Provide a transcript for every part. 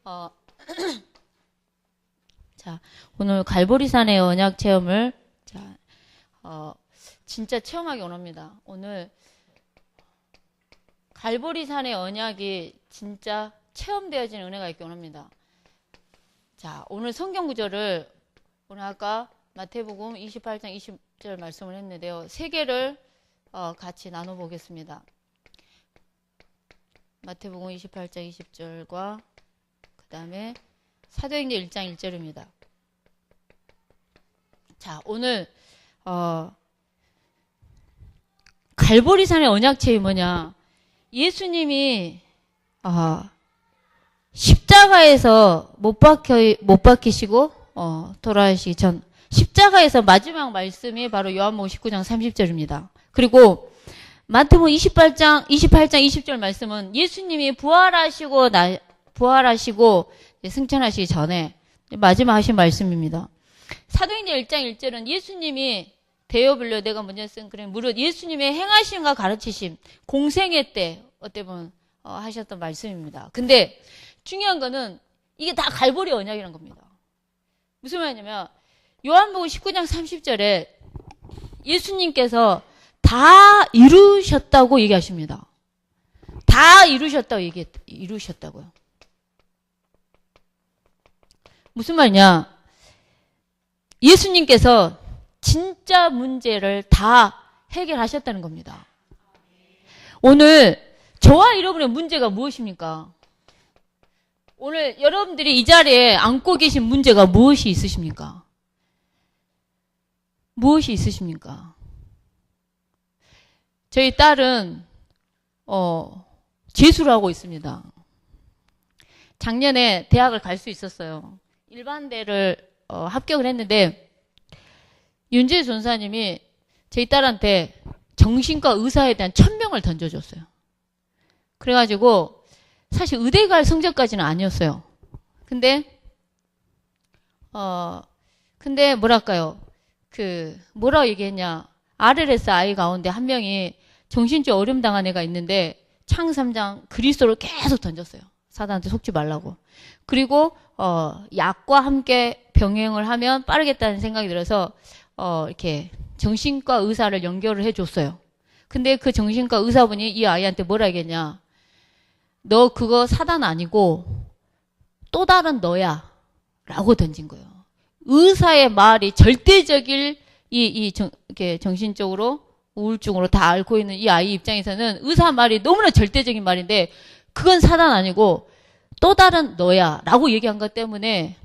어, 자, 오늘 갈보리산의 언약 체험을, 진짜 체험하기 원합니다. 오늘 갈보리산의 언약이 진짜 체험되어지는 은혜가 있기 원합니다. 자, 오늘 성경 구절을, 오늘 아까 마태복음 28장 20절 말씀을 했는데요. 세 개를 같이 나눠보겠습니다. 마태복음 28장 20절과 그 다음에 사도행전 1장 1절입니다. 자, 오늘 갈보리산의 언약체이 뭐냐? 예수님이 십자가에서 못 박히시고 돌아가시기 전 십자가에서 마지막 말씀이 바로 요한복음 19장 30절입니다. 그리고 마태복음 28장 20절 말씀은 예수님이 부활하시고 승천하시기 전에 마지막 하신 말씀입니다. 사도행전 1장 1절은 예수님이 대여불려 내가 먼저 쓴 글에 무릇 예수님의 행하심과 가르치심 공생애 때 어때 보면 하셨던 말씀입니다. 근데 중요한 거는 이게 다 갈보리 언약이라는 겁니다. 무슨 말이냐면 요한복음 19장 30절에 예수님께서 다 이루셨다고 얘기하십니다. 다 이루셨다고 이루셨다고요. 무슨 말이냐? 예수님께서 진짜 문제를 다 해결하셨다는 겁니다. 오늘 저와 여러분의 문제가 무엇입니까? 오늘 여러분들이 이 자리에 앉고 계신 문제가 무엇이 있으십니까? 무엇이 있으십니까? 저희 딸은 재수를 하고 있습니다. 작년에 대학을 갈 수 있었어요. 일반대를 합격을 했는데 윤재 전사님이 저희 딸한테 정신과 의사에 대한 1000명을 던져줬어요. 그래가지고 사실 의대 갈 성적까지는 아니었어요. 근데 뭐랄까요? 뭐라고 얘기했냐? RLS 아이 가운데 한 명이 정신적 어려움 당한 애가 있는데 창 3장 그리스도를 계속 던졌어요. 사단한테 속지 말라고. 그리고 약과 함께 병행을 하면 빠르겠다는 생각이 들어서 이렇게 정신과 의사를 연결을 해줬어요. 근데 그 정신과 의사분이 이 아이한테 뭐라 얘기했냐? 너 그거 사단 아니고 또 다른 너야 라고 던진 거예요. 의사의 말이 절대적일 이렇게 정신적으로 우울증으로 다 앓고 있는 이 아이 입장에서는 의사 말이 너무나 절대적인 말인데 그건 사단 아니고 또 다른 너야 라고 얘기한 것 때문에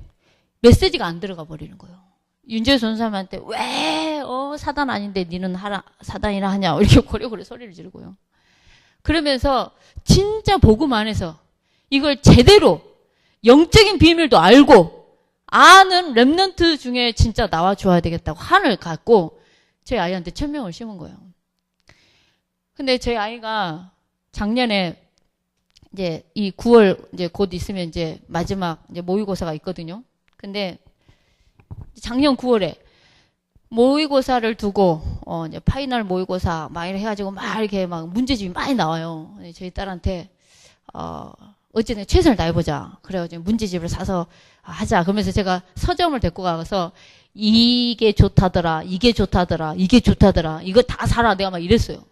메시지가 안 들어가 버리는 거예요. 윤재 전사님한테 왜 사단 아닌데 니는 사단이라 하냐 이렇게 고래고래 소리를 지르고요. 그러면서 진짜 복음 안에서 이걸 제대로 영적인 비밀도 알고 아는 렘넌트 중에 진짜 나와줘야 되겠다고 한을 갖고 저희 아이한테 1000명을 심은 거예요. 근데 저희 아이가 작년에 이제 이 9월 이제 곧 있으면 이제 마지막 이제 모의고사가 있거든요. 근데 작년 9월에 모의고사를 두고 이제 파이널 모의고사 막 이렇게 해가지고 막 이렇게 막 문제집이 많이 나와요. 저희 딸한테 어쨌든 최선을 다해보자. 그래가지고 문제집을 사서 하자. 그러면서 제가 서점을 데리고 가서 이게 좋다더라, 이게 좋다더라, 이게 좋다더라, 이거 다 사라. 내가 막 이랬어요.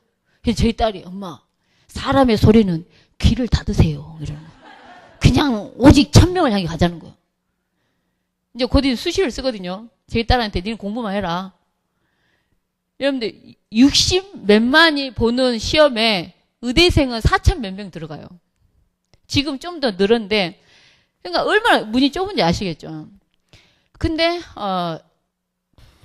그래서 저희 딸이 엄마 사람의 소리는 귀를 닫으세요. 이러는 거예요. 그냥 오직 1000명을 향해 가자는 거예요. 이제 곧 수시를 쓰거든요. 저희 딸한테 니는 공부만 해라. 여러분들 60 몇만이 보는 시험에 의대생은 4천 몇 명 들어가요. 지금 좀 더 늘었는데 그러니까 얼마나 문이 좁은지 아시겠죠. 근데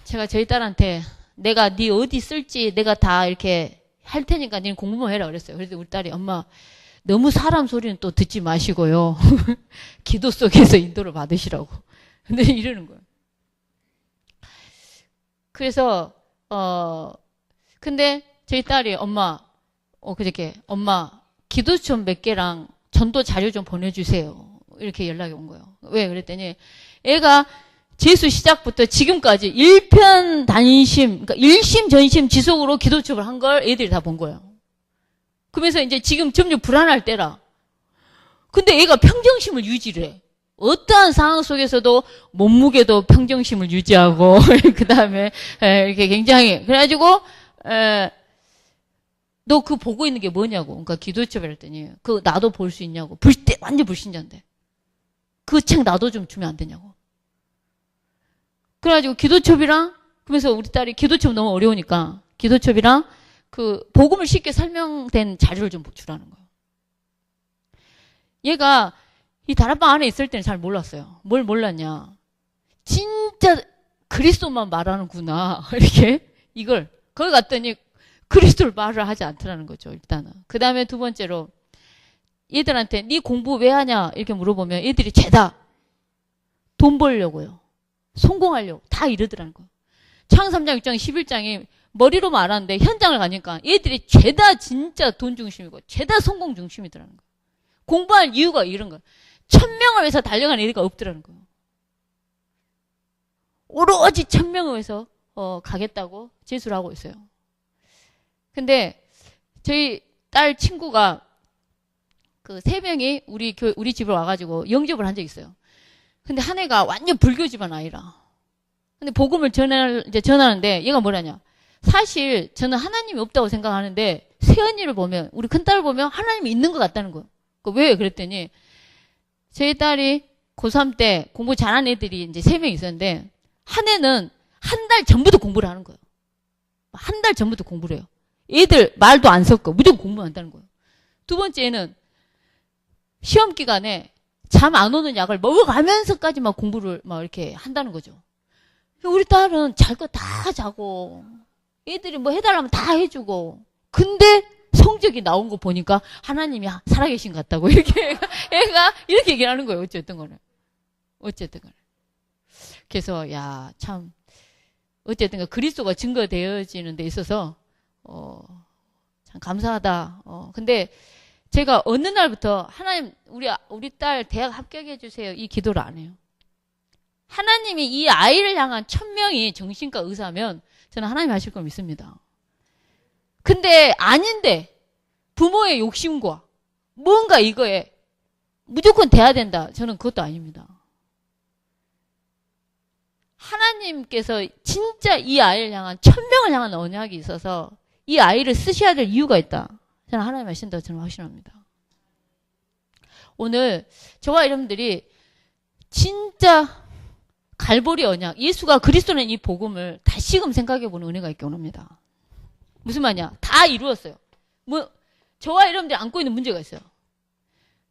제가 저희 딸한테 내가 네 어디 쓸지 내가 다 이렇게 할 테니까 니는 공부만 해라 그랬어요. 그래서 우리 딸이 엄마 너무 사람 소리는 또 듣지 마시고요. 기도 속에서 인도를 받으시라고. 근데 이러는 거예요. 그래서 근데 저희 딸이 엄마 그저께 엄마 기도처 몇 개랑 전도 자료 좀 보내주세요. 이렇게 연락이 온 거예요. 왜 그랬더니 애가 재수 시작부터 지금까지 일편단심, 그러니까 일심 전심 지속으로 기도첩을 한 걸 애들이 다 본 거예요. 그러면서 이제 지금 점점 불안할 때라. 근데 애가 평정심을 유지를 해. 어떠한 상황 속에서도 몸무게도 평정심을 유지하고 그 다음에 이렇게 굉장히 그래가지고 너 그거 보고 있는 게 뭐냐고. 그러니까 기도첩이라 했더니 그 나도 볼 수 있냐고. 완전 불신자인데 그 책 나도 좀 주면 안 되냐고. 그래가지고 기도첩이랑 그러면서 우리 딸이 기도첩 너무 어려우니까 기도첩이랑 그 복음을 쉽게 설명된 자료를 좀 주라는 거예요. 얘가 이 다락방 안에 있을 때는 잘 몰랐어요. 뭘 몰랐냐. 진짜 그리스도만 말하는구나. 이렇게 이걸 거기 갔더니 그리스도를 말을 하지 않더라는 거죠. 일단은. 그 다음에 두 번째로 얘들한테 네 공부 왜 하냐 이렇게 물어보면 얘들이 죄다. 돈 벌려고요. 성공하려고 다 이러더라는 거예요. 창세기 3장 6장 11장이 머리로만 알았는데 현장을 가니까 얘들이 죄다 진짜 돈 중심이고 죄다 성공 중심이더라는 거예요. 공부할 이유가 이런 거예요. 1000명을 위해서 달려가는 애가 없더라는 거예요. 오로지 1000명을 위해서 가겠다고 제수를 하고 있어요. 근데 저희 딸 친구가 그 3명이 우리 집으로 와가지고 영접을 한 적이 있어요. 근데 한 애가 완전 불교 집안 아이라. 근데 복음을 전하는데 얘가 뭐라냐. 사실 저는 하나님이 없다고 생각하는데 새언니를 보면 우리 큰딸을 보면 하나님이 있는 것 같다는 거예요. 왜 그랬더니 저희 딸이 고3 때 공부 잘하는 애들이 이제 3명 있었는데 한 애는 한 달 전부터 공부를 하는 거예요. 한 달 전부터 공부를 해요. 애들 말도 안 섞어. 무조건 공부만 한다는 거예요. 두 번째는 시험 기간에 잠 안 오는 약을 먹어가면서까지 막 공부를 막 이렇게 한다는 거죠. 우리 딸은 잘 거 다 자고 애들이 뭐 해달라면 다 해주고 근데 성적이 나온 거 보니까 하나님이 살아계신 것 같다고 이렇게 애가 이렇게 얘기를 하는 거예요. 어쨌든 간에. 그래서 야 참 어쨌든 그리스도가 증거되어지는 데 있어서 참 감사하다. 근데 제가 어느 날부터 하나님 우리 딸 대학 합격해 주세요. 이 기도를 안 해요. 하나님이 이 아이를 향한 1000명이 정신과 의사면 저는 하나님 하실 걸 믿습니다. 근데 아닌데 부모의 욕심과 뭔가 이거에 무조건 돼야 된다. 저는 그것도 아닙니다. 하나님께서 진짜 이 아이를 향한 1000명을 향한 언약이 있어서 이 아이를 쓰셔야 될 이유가 있다. 저는 하나님 하신다고 저는 확신합니다. 오늘 저와 여러분들이 진짜 갈보리 언약, 예수가 그리스도는 이 복음을 다시금 생각해보는 은혜가 있기 원합니다. 무슨 말이냐? 다 이루었어요. 저와 여러분들이 안고 있는 문제가 있어요.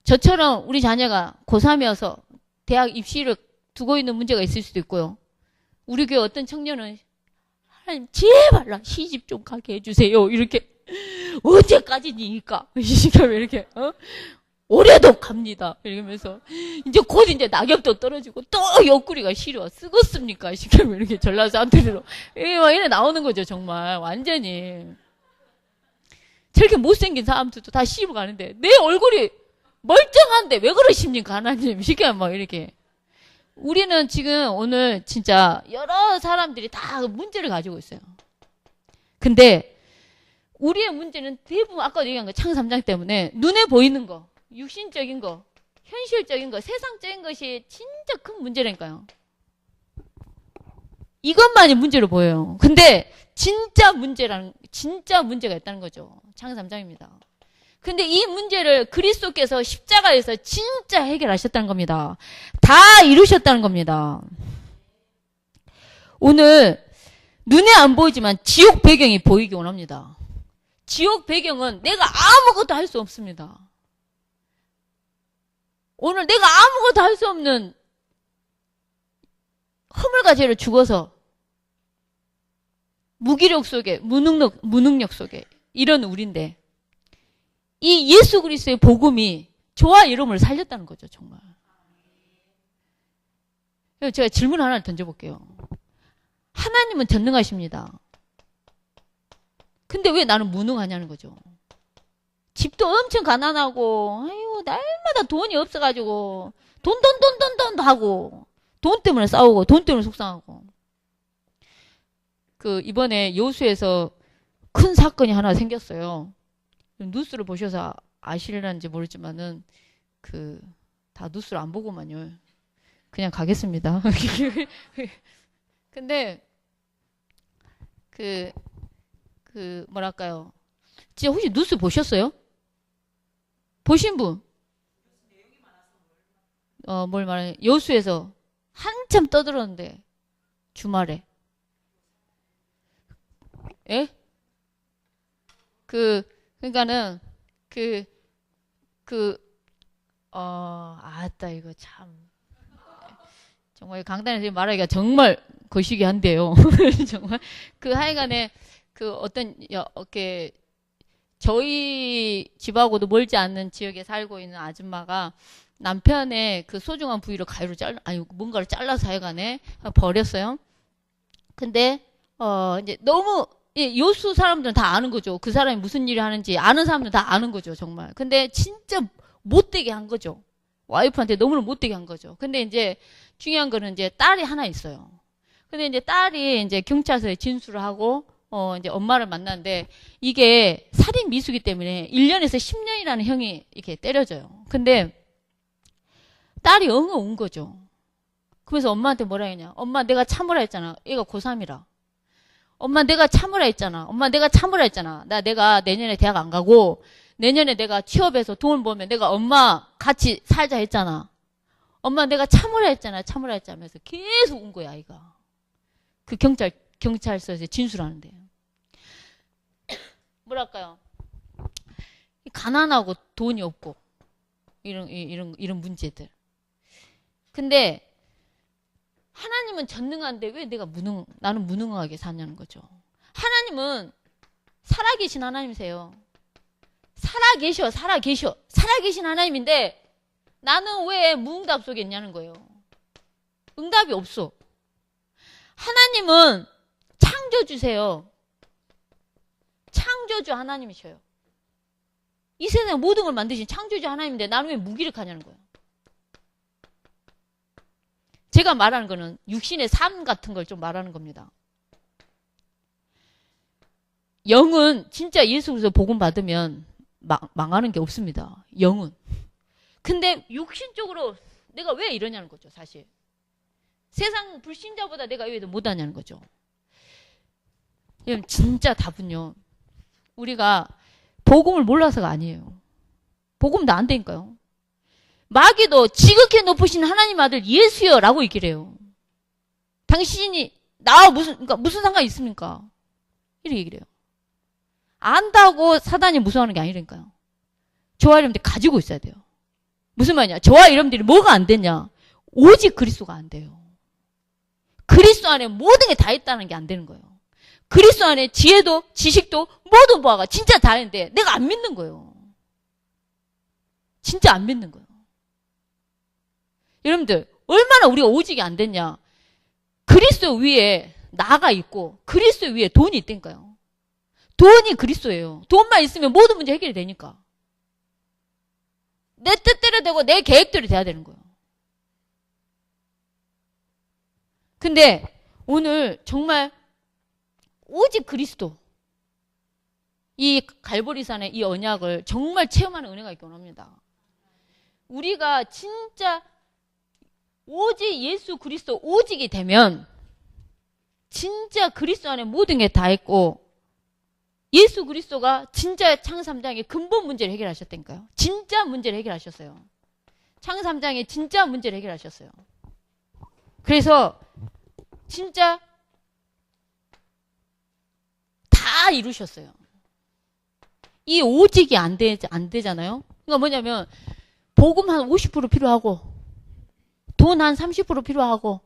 저처럼 우리 자녀가 고3이어서 대학 입시를 두고 있는 문제가 있을 수도 있고요. 우리 교회 어떤 청년은 하나님 제발 나 시집 좀 가게 해주세요. 이렇게 언제까지니까 이렇게 올해도 갑니다. 이러면서 이제 곧 이제 낙엽도 떨어지고 또 옆구리가 시려 쓰겠습니까? 이렇게 전라도 사투리로 이래 나오는 거죠. 정말 완전히 저렇게 못생긴 사람들도 다 시집 가는데 내 얼굴이 멀쩡한데 왜 그러십니까? 하나님 시키면 막 이렇게 우리는 지금 오늘 진짜 여러 사람들이 다 문제를 가지고 있어요. 근데 우리의 문제는 대부분 아까 얘기한 거 창세 3장 때문에 눈에 보이는 거, 육신적인 거, 현실적인 거, 세상적인 것이 진짜 큰 문제라니까요. 이것만이 문제로 보여요. 근데 진짜 문제가 있다는 거죠. 창세 3장입니다. 근데 이 문제를 그리스도께서 십자가에서 진짜 해결하셨다는 겁니다. 다 이루셨다는 겁니다. 오늘 눈에 안 보이지만 지옥 배경이 보이기 원합니다. 지옥 배경은 내가 아무것도 할 수 없습니다. 오늘 내가 아무것도 할 수 없는 허물과 죄로 죽어서 무기력 속에 무능력 속에 이런 우리인데 이 예수 그리스도의 복음이 저와 여러분을 살렸다는 거죠. 정말. 제가 질문 하나를 던져볼게요. 하나님은 전능하십니다. 근데 왜 나는 무능하냐는 거죠. 집도 엄청 가난하고 아유 날마다 돈이 없어가지고 돈 하고 돈 때문에 싸우고 돈 때문에 속상하고 이번에 여수에서 큰 사건이 하나 생겼어요. 뉴스를 보셔서 아실는지 모르지만은 다 뉴스를 안 보고만요. 그냥 가겠습니다. 근데 뭐랄까요? 진짜 혹시 뉴스 보셨어요? 보신 분? 뭘 말해? 여수에서 한참 떠들었는데 주말에. 예? 그러니까는 아따 이거 참 정말 강단에서 말하기가 정말 거시기 한데요. 정말 하여간에 이렇게 저희 집하고도 멀지 않는 지역에 살고 있는 아줌마가 남편의 그 소중한 부위를 가위로 뭔가를 잘라서 하여간에 버렸어요. 근데 이제 너무 여수 사람들은 다 아는 거죠. 그 사람이 무슨 일을 하는지 아는 사람들은 다 아는 거죠, 정말. 근데 진짜 못되게 한 거죠. 와이프한테 너무나 못되게 한 거죠. 근데 이제 중요한 거는 이제 딸이 하나 있어요. 근데 이제 딸이 이제 경찰서에 진술을 하고 이제 엄마를 만났는데 이게 살인 미수기 때문에 1년에서 10년이라는 형이 이렇게 때려져요. 근데 딸이 엉엉 거죠. 그래서 엄마한테 뭐라 했냐? 엄마 내가 참으라 했잖아. 얘가 고3이라. 엄마 내가 참으라 했잖아. 엄마 내가 참으라 했잖아. 내가 내년에 대학 안 가고 내년에 내가 취업해서 돈을 벌면 내가 엄마 같이 살자 했잖아. 엄마 내가 참으라 했잖아. 참으라 했잖아. 하면서 계속 운 거야, 아이가. 그 경찰서에서 진술하는데. 뭐랄까요. 가난하고 돈이 없고 이런 문제들. 근데 하나님은 전능한데 왜 나는 무능하게 사냐는 거죠. 하나님은 살아계신 하나님이세요. 살아계신 하나님인데 나는 왜 무응답 속에 있냐는 거예요. 응답이 없어. 하나님은 창조주세요. 창조주 하나님이셔요. 이 세상 모든 걸 만드신 창조주 하나님인데 나는 왜 무기력하냐는 거예요. 제가 말하는 거는 육신의 삶 같은 걸 좀 말하는 겁니다. 영은 진짜 예수 그리스도 복음 받으면 망하는 게 없습니다. 영은. 근데 육신적으로 내가 왜 이러냐는 거죠, 사실. 세상 불신자보다 내가 왜 못하냐는 거죠. 진짜 답은요. 우리가 복음을 몰라서가 아니에요. 복음도 안 되니까요. 마귀도 지극히 높으신 하나님 아들 예수여 라고 얘기를 해요. 당신이 나와 무슨 상관이 있습니까? 이렇게 얘기를 해요. 안다고 사단이 무서워하는 게 아니라니까요. 저와 여러분들 가지고 있어야 돼요. 무슨 말이냐? 저와 여러분들이 뭐가 안 되냐? 오직 그리스도가 안 돼요. 그리스도 안에 모든 게 다 있다는 게 안 되는 거예요. 그리스도 안에 지혜도 지식도 모든 보아가 진짜 다 있는데 내가 안 믿는 거예요. 진짜 안 믿는 거예요. 여러분들 얼마나 우리가 오직이 안 됐냐. 그리스도 위에 나가 있고 그리스도 위에 돈이 있다니까요. 돈이 그리스도예요. 돈만 있으면 모든 문제 해결이 되니까. 내 뜻대로 되고 내 계획대로 돼야 되는 거예요. 근데 오늘 정말 오직 그리스도 이 갈보리산의 이 언약을 정말 체험하는 은혜가 있기 원합니다. 우리가 진짜 오직 예수 그리스도 오직이 되면 진짜 그리스도 안에 모든 게 다 있고 예수 그리스도가 진짜 창세 3장의 근본 문제를 해결하셨다니까요. 진짜 문제를 해결하셨어요. 창세 3장의 진짜 문제를 해결하셨어요. 그래서 진짜 다 이루셨어요. 이 오직이 안 되잖아요. 그러니까 뭐냐면 복음 한 50% 필요하고 돈 한 30% 필요하고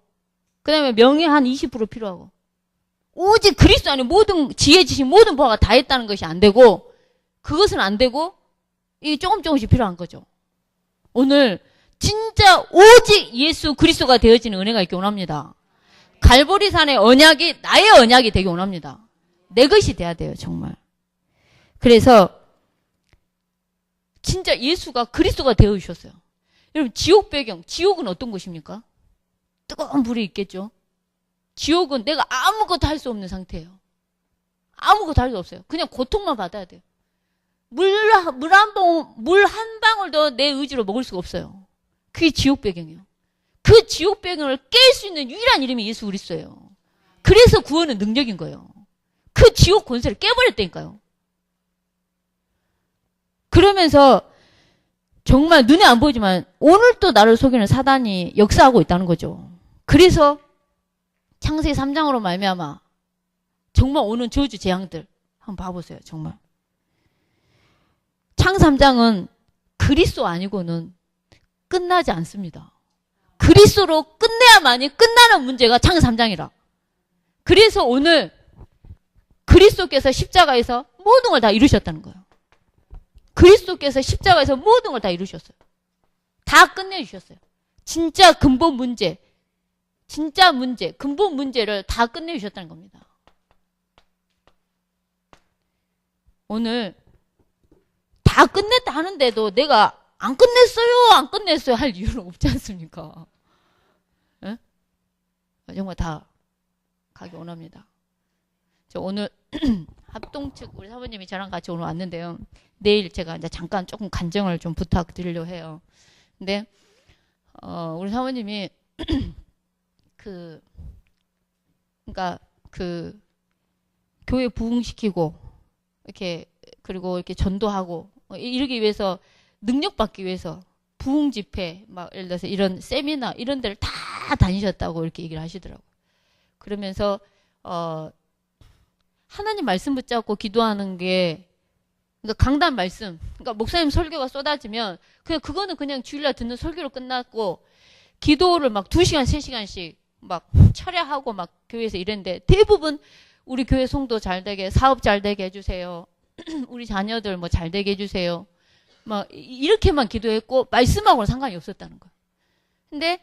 그 다음에 명예 한 20% 필요하고 오직 그리스도 안에 모든 지혜 지식 모든 보화가 다 있다는 것이 안 되고 그것은 안 되고 이 조금씩 필요한 거죠. 오늘 진짜 오직 예수 그리스도가 되어지는 은혜가 있기 원합니다. 갈보리산의 언약이 나의 언약이 되기 원합니다. 내 것이 돼야 돼요, 정말. 그래서 진짜 예수가 그리스도가 되어 주셨어요. 여러분 지옥 배경, 지옥은 어떤 곳입니까? 뜨거운 불이 있겠죠. 지옥은 내가 아무것도 할 수 없는 상태예요. 아무것도 할 수 없어요. 그냥 고통만 받아야 돼요. 물 한 방울도 내 의지로 먹을 수가 없어요. 그게 지옥 배경이에요. 그 지옥병을 깰 수 있는 유일한 이름이 예수 그리스도예요. 그래서 구원은 능력인 거예요. 그 지옥 권세를 깨버렸다니까요. 그러면서 정말 눈에 안 보이지만 오늘도 나를 속이는 사단이 역사하고 있다는 거죠. 그래서 창세기 3장으로 말미암아 정말 오는 저주 재앙들 한번 봐보세요. 정말 창 3장은 그리스도 아니고는 끝나지 않습니다. 그리스도로 끝내야만이 끝나는 문제가 창 3장이라. 그래서 오늘 그리스도께서 십자가에서 모든 걸 다 이루셨다는 거예요. 그리스도께서 십자가에서 모든 걸 다 이루셨어요. 다 끝내주셨어요. 진짜 근본 문제, 근본 문제를 다 끝내주셨다는 겁니다. 오늘 다 끝냈다 하는데도 내가 안 끝냈어요 할 이유는 없지 않습니까? 에? 정말 다 가기 원합니다. 저 오늘 합동 측 우리 사모님이 저랑 같이 오늘 왔는데요. 내일 제가 이제 잠깐 조금 간증을 좀 부탁드리려고 해요. 근데 우리 사모님이 그러니까 그 교회 부흥시키고 이렇게 그리고 이렇게 전도하고 이러기 위해서 능력 받기 위해서 부흥 집회 막 예를 들어서 이런 세미나 이런 데를 다 다니셨다고 이렇게 얘기를 하시더라고요. 그러면서 하나님 말씀 붙잡고 기도하는 게 그러니까 강단 말씀 그러니까 목사님 설교가 쏟아지면 그거는 그냥 주일날 듣는 설교로 끝났고 기도를 막 2시간 3시간씩 막 철야하고 막 교회에서 이랬는데 대부분 우리 교회 성도 잘 되게 사업 잘 되게 해주세요. 우리 자녀들 뭐 잘 되게 해주세요. 막 이렇게만 기도했고 말씀하고는 상관이 없었다는 거예요. 근데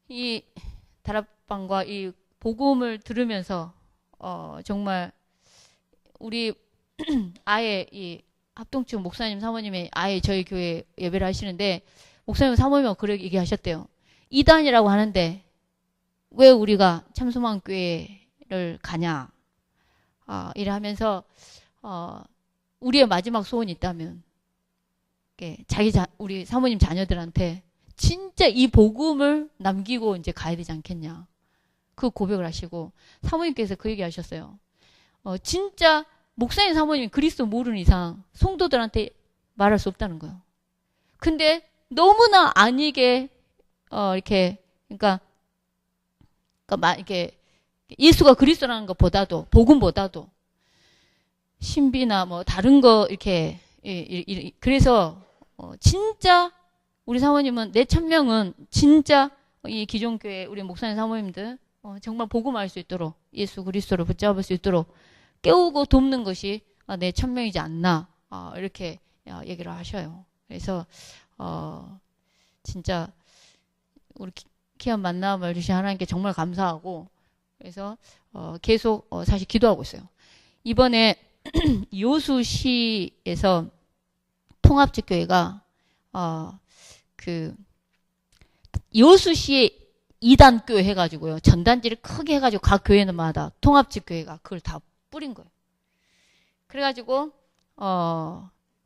이 다락방과 이 복음을 들으면서 정말 우리 아예 이 합동측 목사님 사모님이 아예 저희 교회 예배를 하시는데 목사님 사모님은 그렇게 얘기하셨대요. 이단이라고 하는데 왜 우리가 참소망교회를 가냐 이래 하면서 우리의 마지막 소원이 있다면 우리 사모님 자녀들한테 진짜 이 복음을 남기고 이제 가야 되지 않겠냐. 그 고백을 하시고 사모님께서 그 얘기 하셨어요. 진짜 목사님 사모님이 그리스도 모르는 이상 성도들한테 말할 수 없다는 거예요. 근데 너무나 아니게 그러니까 이렇게 예수가 그리스도라는 것보다도 복음보다도 신비나 뭐 다른 거 이렇게 그래서 진짜 우리 사모님은 내 천명은 진짜 이 기존교회 우리 목사님 사모님들 정말 복음할 수 있도록 예수 그리스도를 붙잡을 수 있도록 깨우고 돕는 것이 내 천명이지 않나 이렇게 얘기를 하셔요. 그래서 진짜 우리 귀한 만남을 주신 하나님께 정말 감사하고 그래서 계속 사실 기도하고 있어요. 이번에 여수시에서 통합직교회가 그 여수시에 2단 교회 해가지고요. 전단지를 크게 해가지고 각 교회마다 통합직교회가 그걸 다 뿌린 거예요. 그래가지고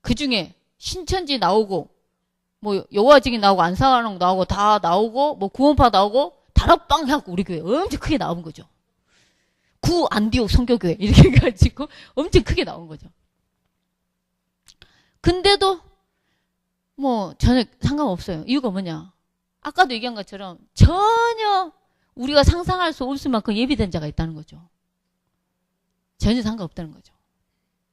그 중에 신천지 나오고 뭐 여호와증인 나오고 안상환 나오고 다 나오고 뭐 구원파 나오고 다락방 해갖고 우리 교회 엄청 크게 나온 거죠. 구 안디옥 선교교회 이렇게 해가지고 엄청 크게 나온 거죠. 근데도 뭐 전혀 상관없어요. 이유가 뭐냐? 아까도 얘기한 것처럼 전혀 우리가 상상할 수 없을 만큼 예비된 자가 있다는 거죠. 전혀 상관없다는 거죠.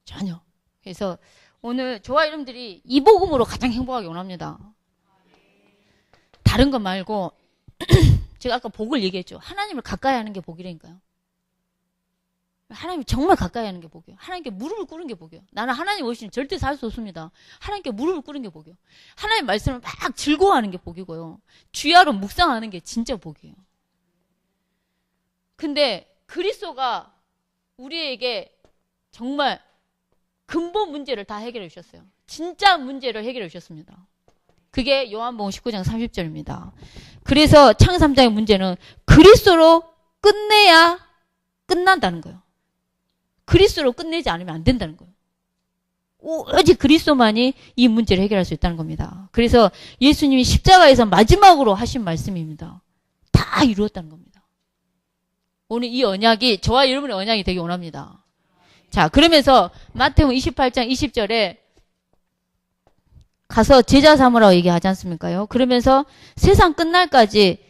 전혀. 그래서 오늘 저와 여러분들이 이 복음으로 가장 행복하게 원합니다. 다른 것 말고 제가 아까 복을 얘기했죠. 하나님을 가까이 하는 게 복이라니까요. 하나님 정말 가까이 하는 게 복이에요. 하나님께 무릎을 꿇는 게 복이에요. 나는 하나님 없이는 절대 살 수 없습니다. 하나님께 무릎을 꿇는 게 복이에요. 하나님 말씀을 막 즐거워하는 게 복이고요. 주야로 묵상하는 게 진짜 복이에요. 근데 그리스도가 우리에게 정말 근본 문제를 다 해결해 주셨어요. 진짜 문제를 해결해 주셨습니다. 그게 요한복음 19장 30절입니다. 그래서 창 3장의 문제는 그리스도로 끝내야 끝난다는 거예요. 그리스도로 끝내지 않으면 안 된다는 거예요. 오직 그리스도만이 이 문제를 해결할 수 있다는 겁니다. 그래서 예수님이 십자가에서 마지막으로 하신 말씀입니다. 다 이루었다는 겁니다. 오늘 이 언약이 저와 여러분의 언약이 되기 원합니다. 자, 그러면서 마태복음 28장 20절에 가서 제자 삼으라고 얘기하지 않습니까요? 그러면서 세상 끝날까지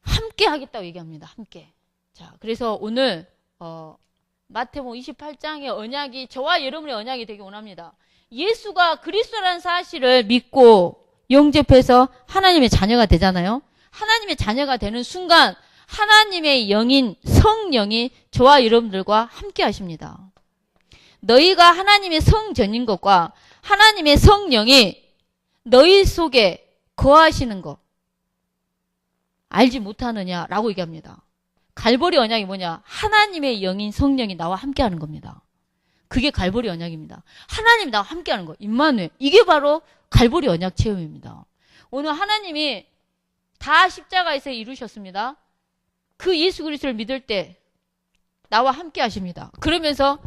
함께 하겠다고 얘기합니다. 함께. 자, 그래서 오늘 마태복음 28장의 언약이 저와 여러분의 언약이 되기 원합니다. 예수가 그리스도라는 사실을 믿고 영접해서 하나님의 자녀가 되잖아요. 하나님의 자녀가 되는 순간 하나님의 영인 성령이 저와 여러분들과 함께 하십니다. 너희가 하나님의 성전인 것과 하나님의 성령이 너희 속에 거하시는 것 알지 못하느냐라고 얘기합니다. 갈보리 언약이 뭐냐? 하나님의 영인 성령이 나와 함께하는 겁니다. 그게 갈보리 언약입니다. 하나님이 나와 함께하는 거. 임마누엘. 이게 바로 갈보리 언약 체험입니다. 오늘 하나님이 다 십자가에서 이루셨습니다. 그 예수 그리스도를 믿을 때 나와 함께하십니다. 그러면서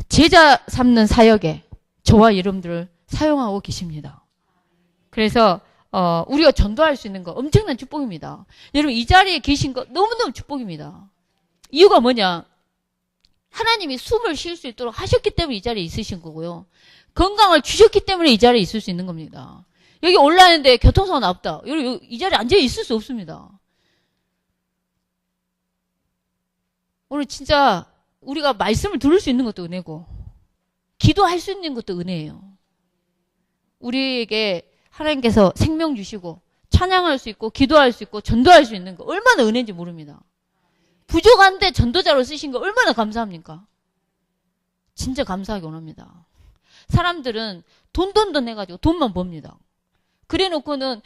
제자 삼는 사역에 저와 여러분들을 사용하고 계십니다. 그래서 우리가 전도할 수 있는 거 엄청난 축복입니다. 여러분 이 자리에 계신 거 너무너무 축복입니다. 이유가 뭐냐? 하나님이 숨을 쉴 수 있도록 하셨기 때문에 이 자리에 있으신 거고요. 건강을 주셨기 때문에 이 자리에 있을 수 있는 겁니다. 여기 올라왔는데 교통사고 났다. 여러분 이 자리에 앉아 있을 수 없습니다. 오늘 진짜 우리가 말씀을 들을 수 있는 것도 은혜고 기도할 수 있는 것도 은혜예요. 우리에게 하나님께서 생명 주시고 찬양할 수 있고 기도할 수 있고 전도할 수 있는 거 얼마나 은혜인지 모릅니다. 부족한데 전도자로 쓰신 거 얼마나 감사합니까? 진짜 감사하기 원합니다. 사람들은 돈 해가지고 돈만 법니다. 그래 놓고는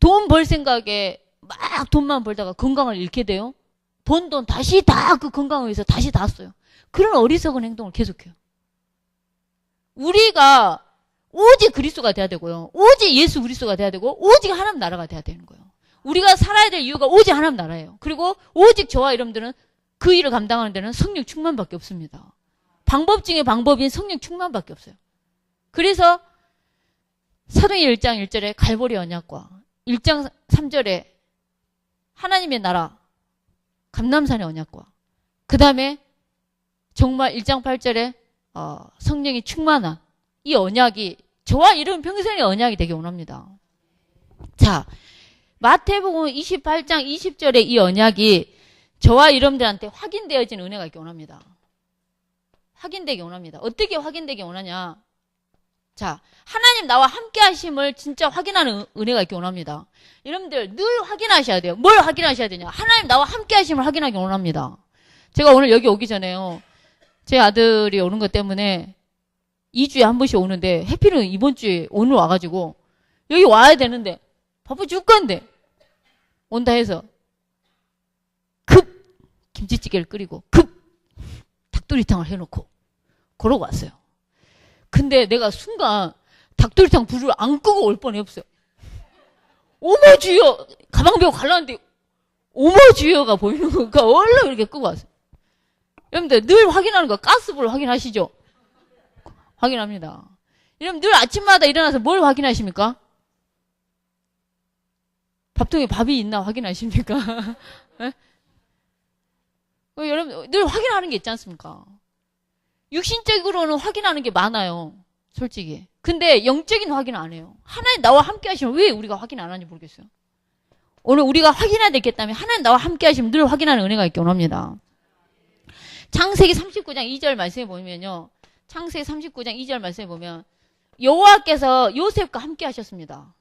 돈 벌 생각에 막 돈만 벌다가 건강을 잃게 돼요. 번 돈 다시 다 그 건강을 위해서 다시 다 써요. 그런 어리석은 행동을 계속해요. 우리가 오직 그리스도가 돼야 되고요. 오직 예수 그리스도가 돼야 되고 오직 하나님 나라가 돼야 되는 거예요. 우리가 살아야 될 이유가 오직 하나님 나라예요. 그리고 오직 저와 여러분들은 그 일을 감당하는 데는 성령 충만밖에 없습니다. 방법 중에 방법인 성령 충만밖에 없어요. 그래서 사도행전 1장 1절에 갈보리 언약과 1장 3절에 하나님의 나라 감람산의 언약과 그 다음에 정말 1장 8절에 성령이 충만한 이 언약이 저와 이런 평생의 언약이 되기 원합니다. 자, 마태복음 28장 20절에 이 언약이 저와 여러분들한테 확인되어진 은혜가 있기 원합니다. 확인되기 원합니다. 어떻게 확인되기 원하냐? 자, 하나님 나와 함께 하심을 진짜 확인하는 은혜가 있기 원합니다. 여러분들 늘 확인하셔야 돼요. 뭘 확인하셔야 되냐? 하나님 나와 함께 하심을 확인하기 원합니다. 제가 오늘 여기 오기 전에요. 제 아들이 오는 것 때문에 2주에 한 번씩 오는데 해피는 이번 주에 오늘 와가지고 여기 와야 되는데 바빠 죽겠는데 온다 해서 급 김치찌개를 끓이고 급 닭도리탕을 해놓고 그러고 왔어요. 근데 내가 순간 닭도리탕 불을 안 끄고 올 뻔했어요. 어머 주여 가방 배고 갈라는데 어머 주여가 보이는 거니까 얼른 이렇게 끄고 왔어요. 여러분들 늘 확인하는 거 가스불 확인하시죠? 확인합니다. 여러분 늘 아침마다 일어나서 뭘 확인하십니까? 밥통에 밥이 있나 확인하십니까? 네? 여러분 늘 확인하는 게 있지 않습니까? 육신적으로는 확인하는 게 많아요. 솔직히. 근데 영적인 확인 안 해요. 하나님 나와 함께 하시면 왜 우리가 확인 안 하는지 모르겠어요. 오늘 우리가 확인해야 되겠다면 하나님 나와 함께 하시면 늘 확인하는 은혜가 있기 원합니다. 창세기 39장 2절 말씀해 보면요. 창세기 39장 2절 말씀해 보면 여호와께서 요셉과 함께 하셨습니다.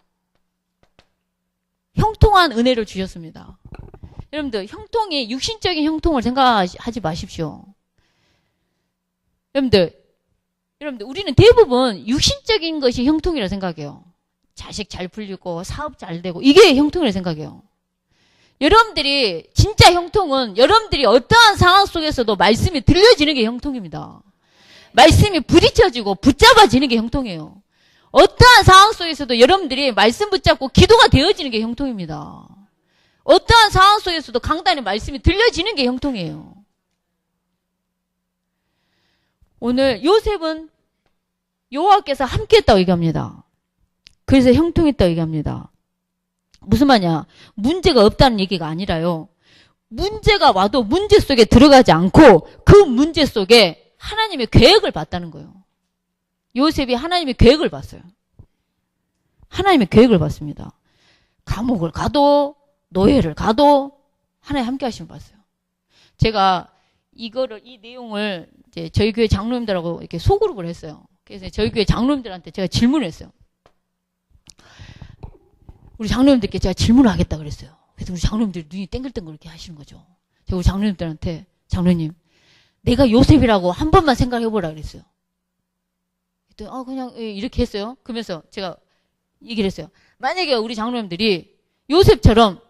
형통한 은혜를 주셨습니다. 여러분들 형통이 육신적인 형통을 생각하지 마십시오. 여러분들 우리는 대부분 육신적인 것이 형통이라 생각해요. 자식 잘 풀리고 사업 잘 되고 이게 형통이라 생각해요. 여러분들이 진짜 형통은 여러분들이 어떠한 상황 속에서도 말씀이 들려지는 게 형통입니다. 말씀이 부딪혀지고 붙잡아지는 게 형통이에요. 어떠한 상황 속에서도 여러분들이 말씀 붙잡고 기도가 되어지는 게 형통입니다. 어떠한 상황 속에서도 강단의 말씀이 들려지는 게 형통이에요. 오늘 요셉은 여호와께서 함께했다고 얘기합니다. 그래서 형통했다고 얘기합니다. 무슨 말이냐? 문제가 없다는 얘기가 아니라요. 문제가 와도 문제 속에 들어가지 않고 그 문제 속에 하나님의 계획을 봤다는 거예요. 요셉이 하나님의 계획을 봤어요. 하나님의 계획을 봤습니다. 감옥을 가도 노예를 가도 하나님 함께 하시면 봤어요. 제가 이 내용을 이제 저희 교회 장로님들하고 이렇게 소그룹을 했어요. 그래서 저희 교회 장로님들한테 제가 질문을 했어요. 우리 장로님들께 제가 질문을 하겠다 그랬어요. 그래서 우리 장로님들이 눈이 땡글땡글 이렇게 하시는 거죠. 제가 우리 장로님들한테, 장로님, 내가 요셉이라고 한 번만 생각해보라 그랬어요. 그랬더니, 그냥 이렇게 했어요. 그러면서 제가 얘기를 했어요. 만약에 우리 장로님들이 요셉처럼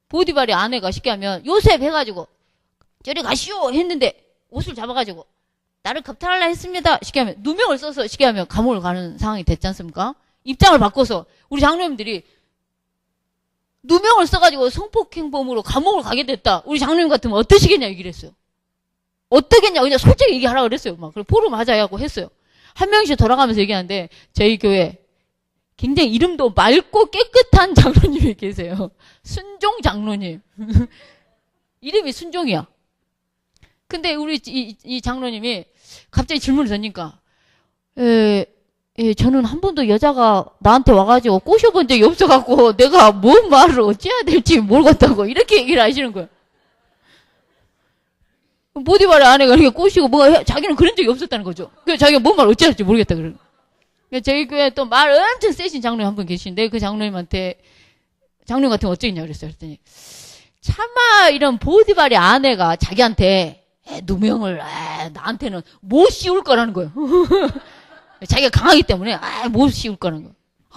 보디발의 아내가 쉽게 하면 요셉 해가지고 저리 가시오 했는데 옷을 잡아가지고 나를 겁탈하려 했습니다. 쉽게 하면 누명을 써서 쉽게 하면 감옥을 가는 상황이 됐지 않습니까? 입장을 바꿔서 우리 장로님들이 누명을 써가지고 성폭행범으로 감옥을 가게 됐다. 우리 장로님 같으면 어떠시겠냐 얘기를 했어요. 어떠겠냐 그냥 솔직히 얘기하라 그랬어요. 막 그래 포럼 하자 하고 했어요. 한 명씩 돌아가면서 얘기하는데 저희 교회 굉장히 이름도 맑고 깨끗한 장로님이 계세요. 순종 장로님. 이름이 순종이야. 근데 우리 이 장로님이 갑자기 질문을 던지니까 저는 한 번도 여자가 나한테 와가지고 꼬셔본 적이 없어갖고 내가 뭔 말을 어찌해야 될지 모르겠다고 이렇게 얘기를 하시는 거예요. 보디발의 아내가 이렇게 꼬시고 자기는 그런 적이 없었다는 거죠. 그래서 자기가 뭔 말 어찌해야 할지 모르겠다 그래요. 저희 교회에 또 말 엄청 세신 장로님 한 분 계신데 그 장로님한테 장로님 같으면 어쩌겠냐 그랬어요. 그랬더니 차마 이런 보디발의 아내가 자기한테 누명을 나한테는 못 씌울 거라는 거예요. 자기가 강하기 때문에 못 씌울 거라는 거예요.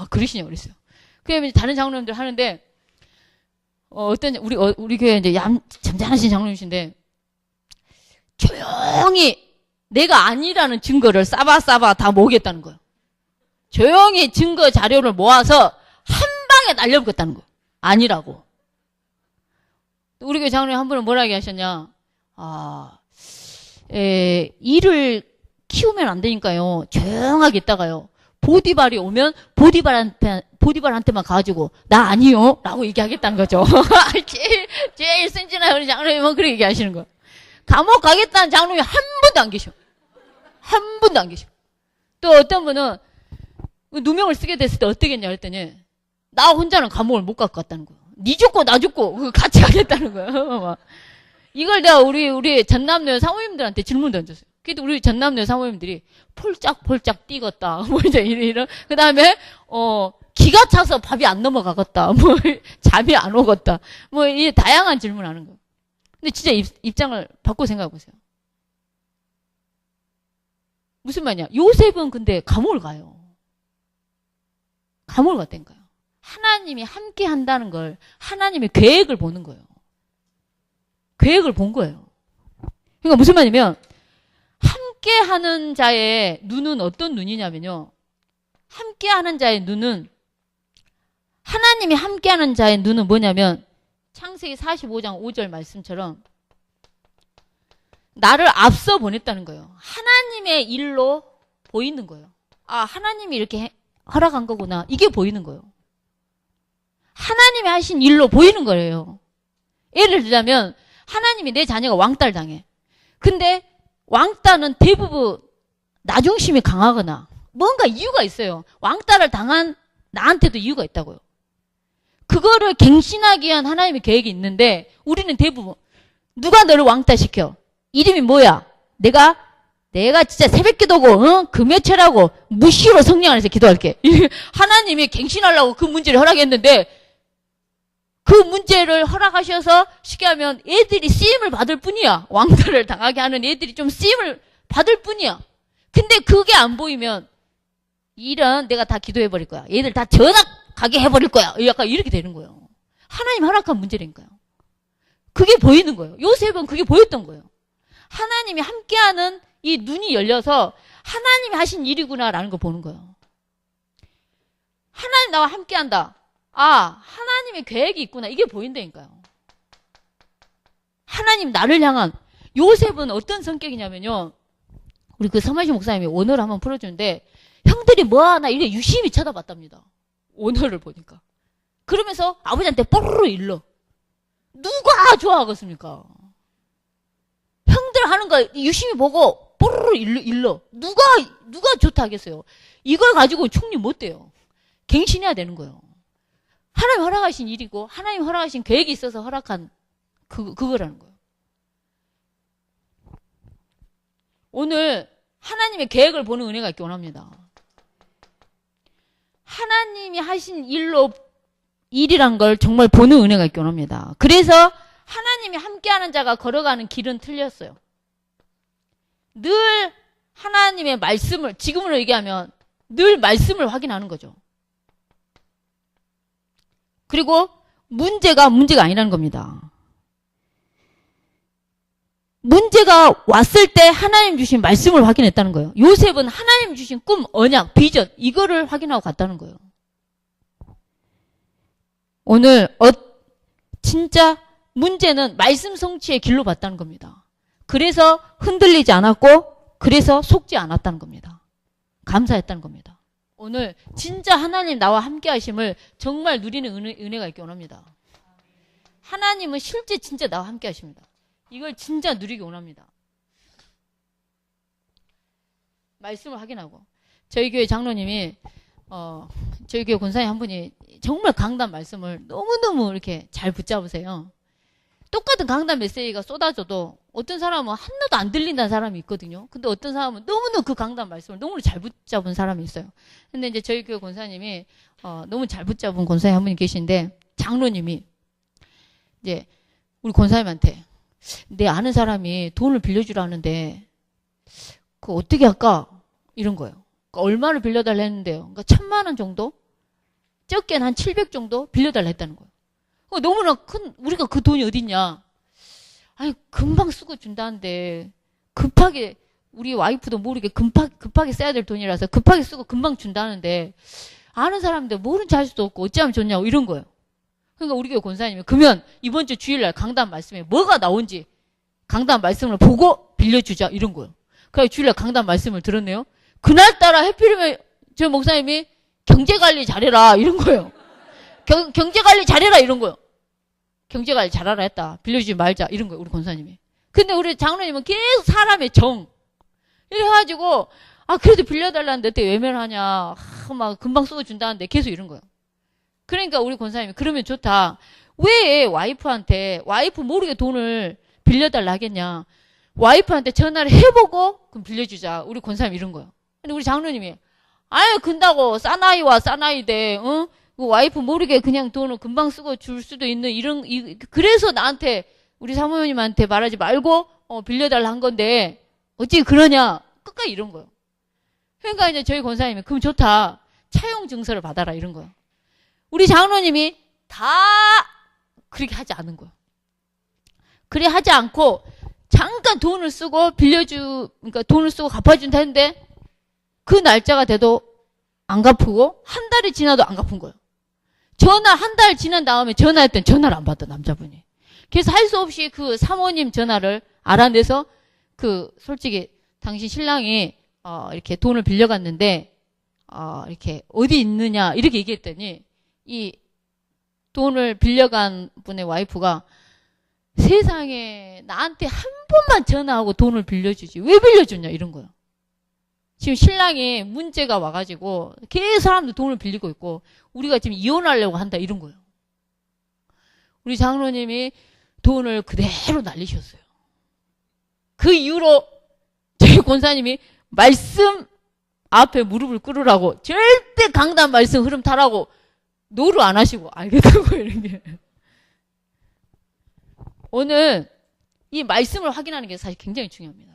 그러시냐 그랬어요. 그러면 다른 장로님들 하는데 어떤 우리 교회 이제 점잖으신 장로님이신데 조용히 내가 아니라는 증거를 싸바 다 모으겠다는 거예요. 조용히 증거 자료를 모아서 한 방에 날려보겠다는 거예요. 아니라고. 우리 교회 장로님 한 분은 뭐라 얘기하셨냐. 일을 키우면 안 되니까요. 조용하게 있다가요. 보디발이 오면 보디발한테만 가가지고 나 아니요 라고 얘기하겠다는 거죠. 제일 순진한 우리 장로님은 그렇게 얘기하시는 거예요. 감옥 가겠다는 장로님이 한 분도 안 계셔. 한 분도 안 계셔. 또 어떤 분은 누명을 쓰게 됐을 때 어떻겠냐 그랬더니 나 혼자는 감옥을 못 갈 것 같다는 거예요. 니 죽고 나 죽고 같이 가겠다는 거예요. 이걸 내가 우리 전남녀 사모님들한테 질문 던졌어요. 그래도 우리 전남녀 사모님들이 폴짝폴짝 뛰었다. 이제 이런 그 다음에 기가 차서 밥이 안 넘어가겠다. 잠이 안 오겠다. 이 다양한 질문하는 거. 근데 진짜 입장을 바꿔 생각해 보세요. 무슨 말이냐? 요셉은 근데 감옥을 가요. 감옥을 갔다니까요. 하나님이 함께 한다는 걸 하나님의 계획을 보는 거예요. 계획을 본 거예요. 그러니까 무슨 말이냐면 함께 하는 자의 눈은 어떤 눈이냐면요. 함께 하는 자의 눈은 하나님이 함께 하는 자의 눈은 뭐냐면 창세기 45장 5절 말씀처럼 나를 앞서 보냈다는 거예요. 하나님의 일로 보이는 거예요. 하나님이 이렇게 허락한 거구나. 이게 보이는 거예요. 하나님이 하신 일로 보이는 거예요. 예를 들자면 하나님이 내 자녀가 왕따를 당해. 근데 왕따는 대부분 나중심이 강하거나 뭔가 이유가 있어요. 왕따를 당한 나한테도 이유가 있다고요. 그거를 갱신하기 위한 하나님의 계획이 있는데 우리는 대부분 누가 너를 왕따시켜? 이름이 뭐야? 내가 진짜 새벽기도고 금요철하고 무시로 성령 안에서 기도할게. 하나님이 갱신하려고 그 문제를 허락했는데 그 문제를 허락하셔서 쉽게 하면 애들이 쓰임을 받을 뿐이야. 왕따를 당하게 하는 애들이 좀 쓰임을 받을 뿐이야. 근데 그게 안 보이면 이런 내가 다 기도해버릴 거야. 얘들 다 전학 가게 해버릴 거야. 약간 이렇게 되는 거예요. 하나님 허락한 문제라니까요. 그게 보이는 거예요. 요셉은 그게 보였던 거예요. 하나님이 함께하는 이 눈이 열려서 하나님이 하신 일이구나라는 걸 보는 거예요. 하나님 나와 함께한다. 하나님의 계획이 있구나. 이게 보인다니까요. 하나님 나를 향한 요셉은 어떤 성격이냐면요. 우리 그 서만식 목사님이 원어를 한번 풀어주는데 형들이 뭐하나 이렇게 유심히 쳐다봤답니다. 원어를 보니까. 그러면서 아버지한테 뽀로로 일러. 누가 좋아하겠습니까? 형들 하는 거 유심히 보고 뽀로로 일러. 누가 좋다 하겠어요? 이걸 가지고 충리 못 돼요. 갱신해야 되는 거예요. 하나님 허락하신 일이고 하나님 허락하신 계획이 있어서 허락한 그거라는 거예요. 오늘 하나님의 계획을 보는 은혜가 있기 원합니다. 하나님이 하신 일이란 걸 정말 보는 은혜가 있기 원합니다. 그래서 하나님이 함께하는 자가 걸어가는 길은 틀렸어요. 늘 하나님의 말씀을, 지금으로 얘기하면 늘 말씀을 확인하는 거죠. 그리고 문제가 아니라는 겁니다. 문제가 왔을 때 하나님 주신 말씀을 확인했다는 거예요. 요셉은 하나님 주신 꿈, 언약, 비전 이거를 확인하고 갔다는 거예요. 오늘 진짜 문제는 말씀 성취의 길로 봤다는 겁니다. 그래서 흔들리지 않았고 그래서 속지 않았다는 겁니다. 감사했다는 겁니다. 오늘 진짜 하나님 나와 함께 하심을 정말 누리는 은혜가 있기 원합니다. 하나님은 실제 진짜 나와 함께 하십니다. 이걸 진짜 누리기 원합니다. 말씀을 확인하고 저희 교회 장로님이 저희 교회 권사님 한 분이 정말 강단 말씀을 너무너무 이렇게 잘 붙잡으세요. 똑같은 강단 메시지가 쏟아져도 어떤 사람은 하나도 안 들린다는 사람이 있거든요. 근데 어떤 사람은 너무너무 그 강단 말씀을 너무 잘 붙잡은 사람이 있어요. 근데 이제 저희 교회 권사님이 너무 잘 붙잡은 권사님 한 분이 계신데 장로님이 이제 우리 권사님한테 내 아는 사람이 돈을 빌려주라 하는데 그거 어떻게 할까? 이런 거예요. 그러니까 얼마를 빌려달라 했는데요. 그러니까 1,000만 원 정도? 적게는 한 700 정도 빌려달라 했다는 거예요. 너무나 우리가 그 돈이 어딨냐? 아니, 금방 쓰고 준다는데, 급하게, 우리 와이프도 모르게 급하게 써야 될 돈이라서 급하게 쓰고 금방 준다는데, 아는 사람인데 뭐는 잘 수도 없고 어찌하면 좋냐고 이런 거예요. 그러니까 우리 교회 권사님이, 그러면 이번 주 주일날 강단 말씀에 뭐가 나온지 강단 말씀을 보고 빌려주자 이런 거예요. 그래서 주일날 강단 말씀을 들었네요. 그날따라 해필이면 저 목사님이 경제관리 잘해라 이런 거예요. 경제관리 잘해라 이런 거예요. 경제관리 잘하라 했다. 빌려주지 말자 이런 거예요. 우리 권사님이. 근데 우리 장로님은 계속 사람의 정 이래가지고 그래도 빌려달라는데 어떻게 외면하냐. 막 금방 쓰고 준다는데 계속 이런 거예요. 그러니까 우리 권사님이 그러면 좋다. 왜 와이프 모르게 돈을 빌려달라 하겠냐. 와이프한테 전화를 해보고 그럼 빌려주자. 우리 권사님 이런 거예요. 근데 우리 장로님이 근다고 싸나이와 싸나이대 그 와이프 모르게 그냥 돈을 금방 쓰고 줄 수도 있는 그래서 나한테 우리 사모님한테 말하지 말고 빌려달라 한 건데 어찌 그러냐. 끝까지 이런 거예요. 그러니까 이제 저희 권사님이 그럼 좋다. 차용 증서를 받아라 이런 거예요. 우리 장로님이 다 그렇게 하지 않은 거예요. 그래 하지 않고 잠깐 돈을 쓰고 그러니까 돈을 쓰고 갚아준다 했는데 그 날짜가 돼도 안 갚고 한 달이 지나도 안 갚은 거예요. 한 달 지난 다음에 전화했더니 전화를 안 받아 남자분이. 그래서 할 수 없이 그 사모님 전화를 알아내서 솔직히 당신 신랑이 이렇게 돈을 빌려갔는데 이렇게 어디 있느냐 이렇게 얘기했더니 이 돈을 빌려간 분의 와이프가 세상에 나한테 한 번만 전화하고 돈을 빌려주지 왜 빌려줬냐 이런 거예요. 지금 신랑이 문제가 와가지고 계속 사람들 돈을 빌리고 있고 우리가 지금 이혼하려고 한다 이런 거예요. 우리 장로님이 돈을 그대로 날리셨어요. 그 이후로 저희 권사님이 말씀 앞에 무릎을 꿇으라고 절대 강단 말씀 흐름 타라고 노를 안 하시고 알겠다고 이런 게. 오늘 이 말씀을 확인하는 게 사실 굉장히 중요합니다.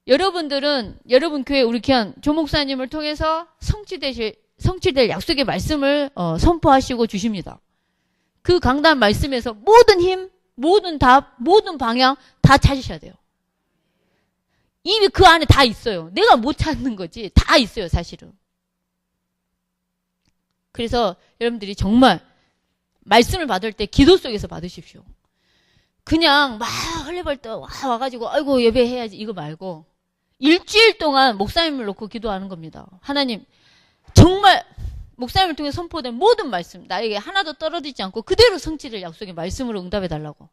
여러분들은 여러분 교회 우리 귀한 조 목사님을 통해서 성취될 약속의 말씀을 선포하시고 주십니다. 그 강단 말씀에서 모든 힘, 모든 답, 모든 방향 다 찾으셔야 돼요. 이미 그 안에 다 있어요. 내가 못 찾는 거지. 다 있어요, 사실은. 그래서 여러분들이 정말 말씀을 받을 때 기도 속에서 받으십시오. 그냥 막 흘려벌떡 와가지고 아이고 예배해야지 이거 말고 일주일 동안 목사님을 놓고 기도하는 겁니다. 하나님, 정말 목사님을 통해 선포된 모든 말씀, 나에게 하나도 떨어지지 않고 그대로 성취될 약속의 말씀으로 응답해달라고.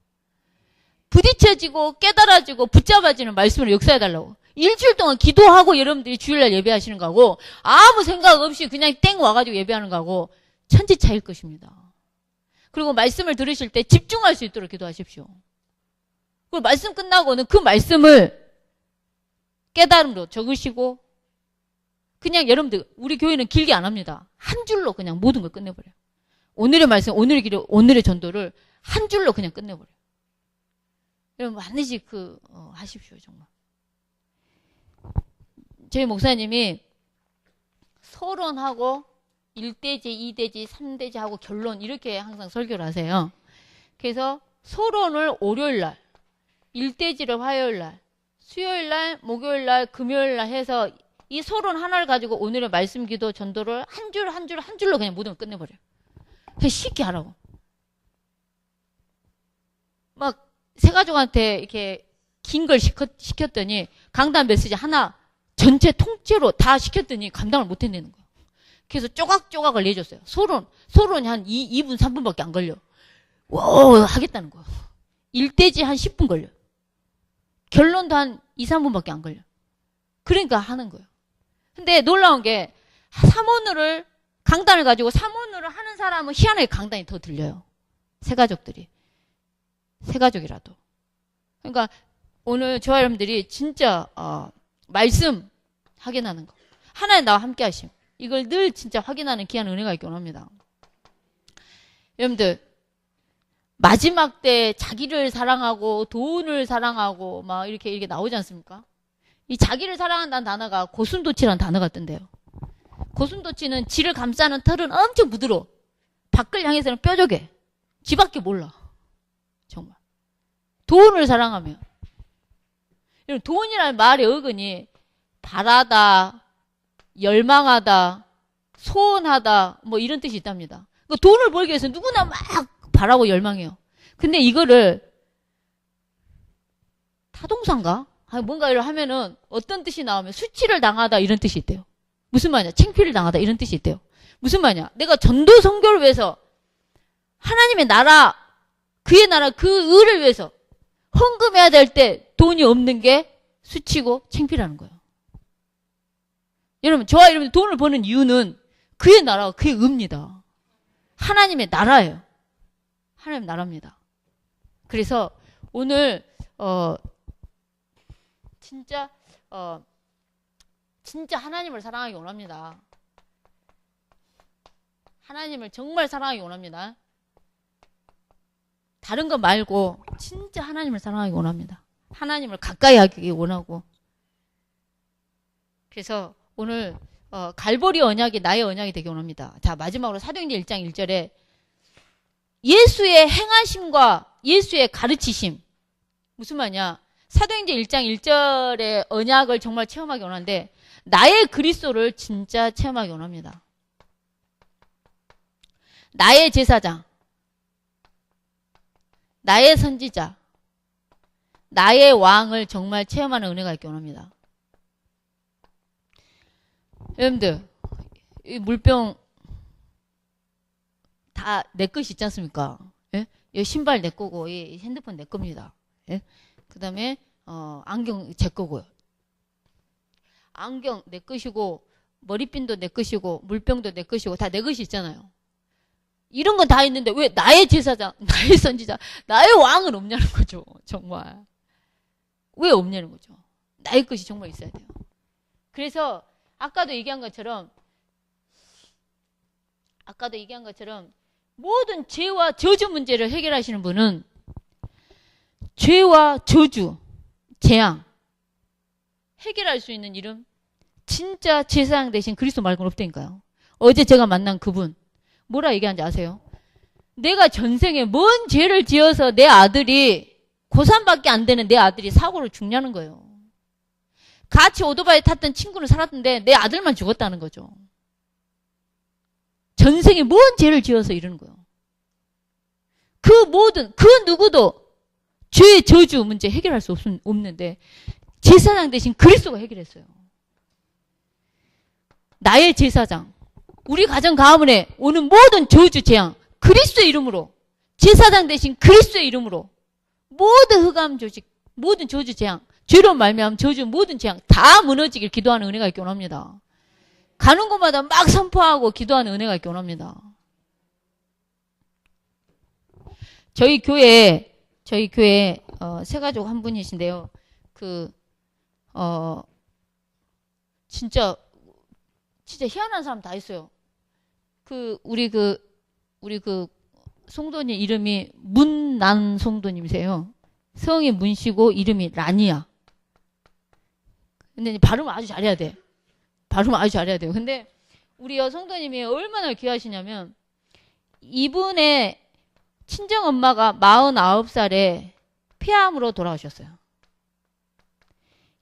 부딪혀지고 깨달아지고 붙잡아지는 말씀으로 역사해달라고. 일주일 동안 기도하고 여러분들이 주일날 예배하시는 거하고 아무 생각 없이 그냥 땡 와가지고 예배하는 거하고 천지 차이일 것입니다. 그리고 말씀을 들으실 때 집중할 수 있도록 기도하십시오. 그리고 말씀 끝나고는 그 말씀을 깨달음으로 적으시고 그냥 여러분들 우리 교회는 길게 안 합니다. 한 줄로 그냥 모든 걸 끝내버려요. 오늘의 말씀, 오늘의 기도, 오늘의 전도를 한 줄로 그냥 끝내버려요. 여러분 반드시 하십시오. 정말. 저희 목사님이 서론하고 1대지, 2대지, 3대지 하고 결론 이렇게 항상 설교를 하세요. 그래서 서론을 월요일날, 1대지를 화요일날, 수요일날, 목요일날, 금요일날 해서 이 서론 하나를 가지고 오늘의 말씀 기도 전도를 한 줄로 그냥 모든 걸 끝내버려요. 그냥 쉽게 하라고. 막 세 가족한테 이렇게 긴 걸 시켰더니 강단 메시지 하나 전체 통째로 다 시켰더니 감당을 못 해내는 거예요. 그래서 조각조각을 내줬어요. 서론이 한 2분, 3분밖에 안 걸려. 와, 하겠다는 거예요. 1대지 한 10분 걸려요. 결론도 한 2, 3분밖에 안 걸려. 그러니까 하는 거예요. 근데 놀라운 게 강단을 가지고 삼원으로 하는 사람은 희한하게 강단이 더 들려요. 세 가족이라도. 그러니까 오늘 저와 여러분들이 진짜 말씀 확인하는 거. 하나님 나와 함께 하심. 이걸 늘 진짜 확인하는 귀한 은혜가 있기 원합니다. 여러분들 마지막 때 자기를 사랑하고 돈을 사랑하고 막 이렇게 나오지 않습니까? 이 자기를 사랑한다는 단어가 고슴도치라는 단어가 뜬대요. 고슴도치는 지를 감싸는 털은 엄청 부드러워. 밖을 향해서는 뾰족해. 지밖에 몰라. 정말. 돈을 사랑하면. 여러분 돈이라는 말의 어근이 바라다, 열망하다, 소원하다 뭐 이런 뜻이 있답니다. 그러니까 돈을 벌기 위해서 누구나 막 바라고 열망해요. 근데 이거를 타동사인가? 뭔가를 하면은 어떤 뜻이 나오면 수치를 당하다 이런 뜻이 있대요. 무슨 말이냐? 창피를 당하다 이런 뜻이 있대요. 무슨 말이냐? 내가 전도 선교를 위해서 하나님의 나라, 그의 나라, 그 의를 위해서 헌금해야 될 때 돈이 없는 게 수치고 창피라는 거예요. 여러분, 저와 여러분이 돈을 버는 이유는 그의 나라와 그의 의입니다. 하나님의 나라예요. 하나님의 나라입니다. 그래서 오늘 진짜 하나님을 사랑하기 원합니다. 하나님을 정말 사랑하기 원합니다. 다른 거 말고 진짜 하나님을 사랑하기 원합니다. 하나님을 가까이 하기 원하고. 그래서 오늘 갈보리 언약이 나의 언약이 되기 원합니다. 자, 마지막으로 사도행전 1장 1절에 예수의 행하심과 예수의 가르치심. 무슨 말이냐? 사도행전 1장 1절의 언약을 정말 체험하기 원하는데 나의 그리스도를 진짜 체험하기 원합니다. 나의 제사장, 나의 선지자, 나의 왕을 정말 체험하는 은혜가 있기 원합니다. 여러분들, 이 물병 다 내 것이 있지 않습니까? 예? 이 신발 내 거고, 이 핸드폰 내 겁니다. 예? 그 다음에 안경 제 거고요. 안경 내 것이고, 머리핀도 내 것이고, 물병도 내 것이고, 다 내 것이 있잖아요. 이런 건 다 있는데 왜 나의 제사장, 나의 선지자, 나의 왕은 없냐는 거죠. 정말. 왜 없냐는 거죠. 나의 것이 정말 있어야 돼요. 그래서 아까도 얘기한 것처럼 모든 죄와 저주 문제를 해결하시는 분은 죄와 저주, 재앙 해결할 수 있는 이름 진짜 제사장 대신 그리스도 말고는 없다니까요. 어제 제가 만난 그분 뭐라 얘기하는지 아세요? 내가 전생에 뭔 죄를 지어서 내 아들이 고3밖에 안 되는 내 아들이 사고로 죽냐는 거예요. 같이 오토바이 탔던 친구는 살았는데 내 아들만 죽었다는 거죠. 전생에 뭔 죄를 지어서 이러는 거예요. 그 누구도 죄 저주 문제 해결할 수 없는데 제사장 대신 그리스도가 해결했어요. 나의 제사장. 우리 가정 가문에 오는 모든 저주 재앙 그리스도의 이름으로, 제사장 대신 그리스도의 이름으로 모든 흑암 조직, 모든 저주 재앙, 죄로 말미암은 저주 모든 재앙 다 무너지길 기도하는 은혜가 있기 원합니다. 가는 곳마다 막 선포하고 기도하는 은혜가 있기 원합니다. 저희 교회 새가족 한 분이신데요. 진짜 희한한 사람 다 있어요. 우리 송도님 이름이 문난 송도님이세요. 성이 문씨고 이름이 란이야. 근데 발음을 아주 잘해야 돼. 발음을 아주 잘해야 돼요. 근데 우리 송도님이 얼마나 귀하시냐면 이분의 친정엄마가 49살에 폐암으로 돌아가셨어요.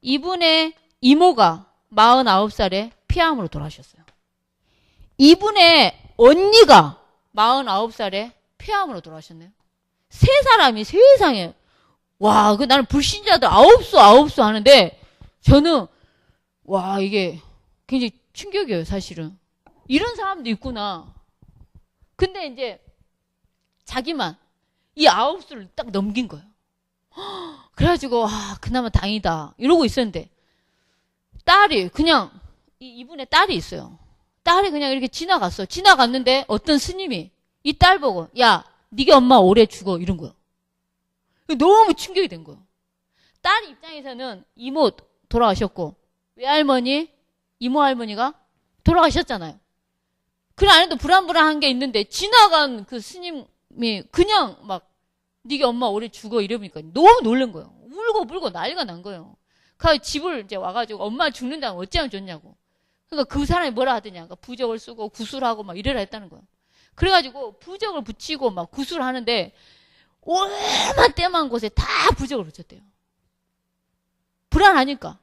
이분의 이모가 49살에 폐암으로 돌아가셨어요. 이분의 언니가 49살에 폐암으로 돌아가셨네요. 세 사람이 세상에, 와, 나는 불신자들 아홉수 하는데 저는, 와, 이게 굉장히 충격이에요, 사실은. 이런 사람도 있구나. 근데 이제 자기만 이 9수를 딱 넘긴 거예요. 그래가지고, 그나마 다행이다. 이러고 있었는데, 딸이 그냥, 이분의 딸이 있어요. 딸이 그냥 이렇게 지나갔어. 지나갔는데 어떤 스님이 이 딸 보고, 야, 네가 엄마 오래 죽어. 이런 거예요. 너무 충격이 된 거예요. 딸 입장에서는 이모 돌아가셨고, 외할머니, 이모 할머니가 돌아가셨잖아요. 그 안에도 불안불안한 게 있는데, 지나간 그 스님이 그냥 막, 네가 엄마 오래 죽어. 이러니까 너무 놀란 거예요. 울고 불고 난리가 난 거예요. 그 집을 이제 와가지고 엄마 죽는다면 어찌하면 좋냐고. 그러니까 그 사람이 뭐라 하더냐. 그러니까 부적을 쓰고 구술하고 막 이래라 했다는 거예요. 그래가지고 부적을 붙이고 막 구술하는데 얼마 때만 곳에 다 부적을 붙였대요. 불안하니까.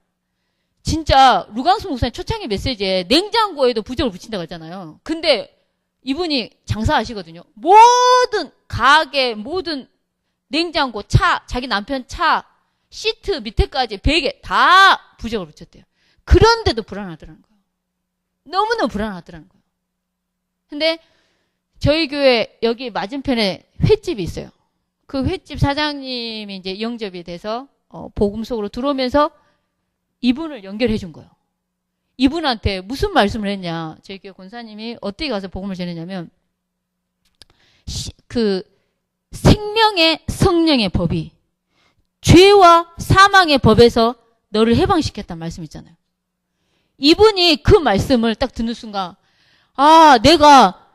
진짜 루강수 목사님 초창기 메시지에 냉장고에도 부적을 붙인다고 했잖아요. 근데 이분이 장사하시거든요. 모든 가게, 모든 냉장고, 차, 자기 남편 차, 시트 밑에까지 베개 다 부적을 붙였대요. 그런데도 불안하더라는 거예요. 너무너무 불안하더라는 거예요. 근데 저희 교회 여기 맞은편에 횟집이 있어요. 그 횟집 사장님이 이제 영접이 돼서 복음 속으로 들어오면서 이분을 연결해 준 거예요. 이분한테 무슨 말씀을 했냐. 저희 교회 권사님이 어떻게 가서 복음을 전했냐면 생명의 성령의 법이 죄와 사망의 법에서 너를 해방시켰단 말씀 있잖아요. 이분이 그 말씀을 딱 듣는 순간, 내가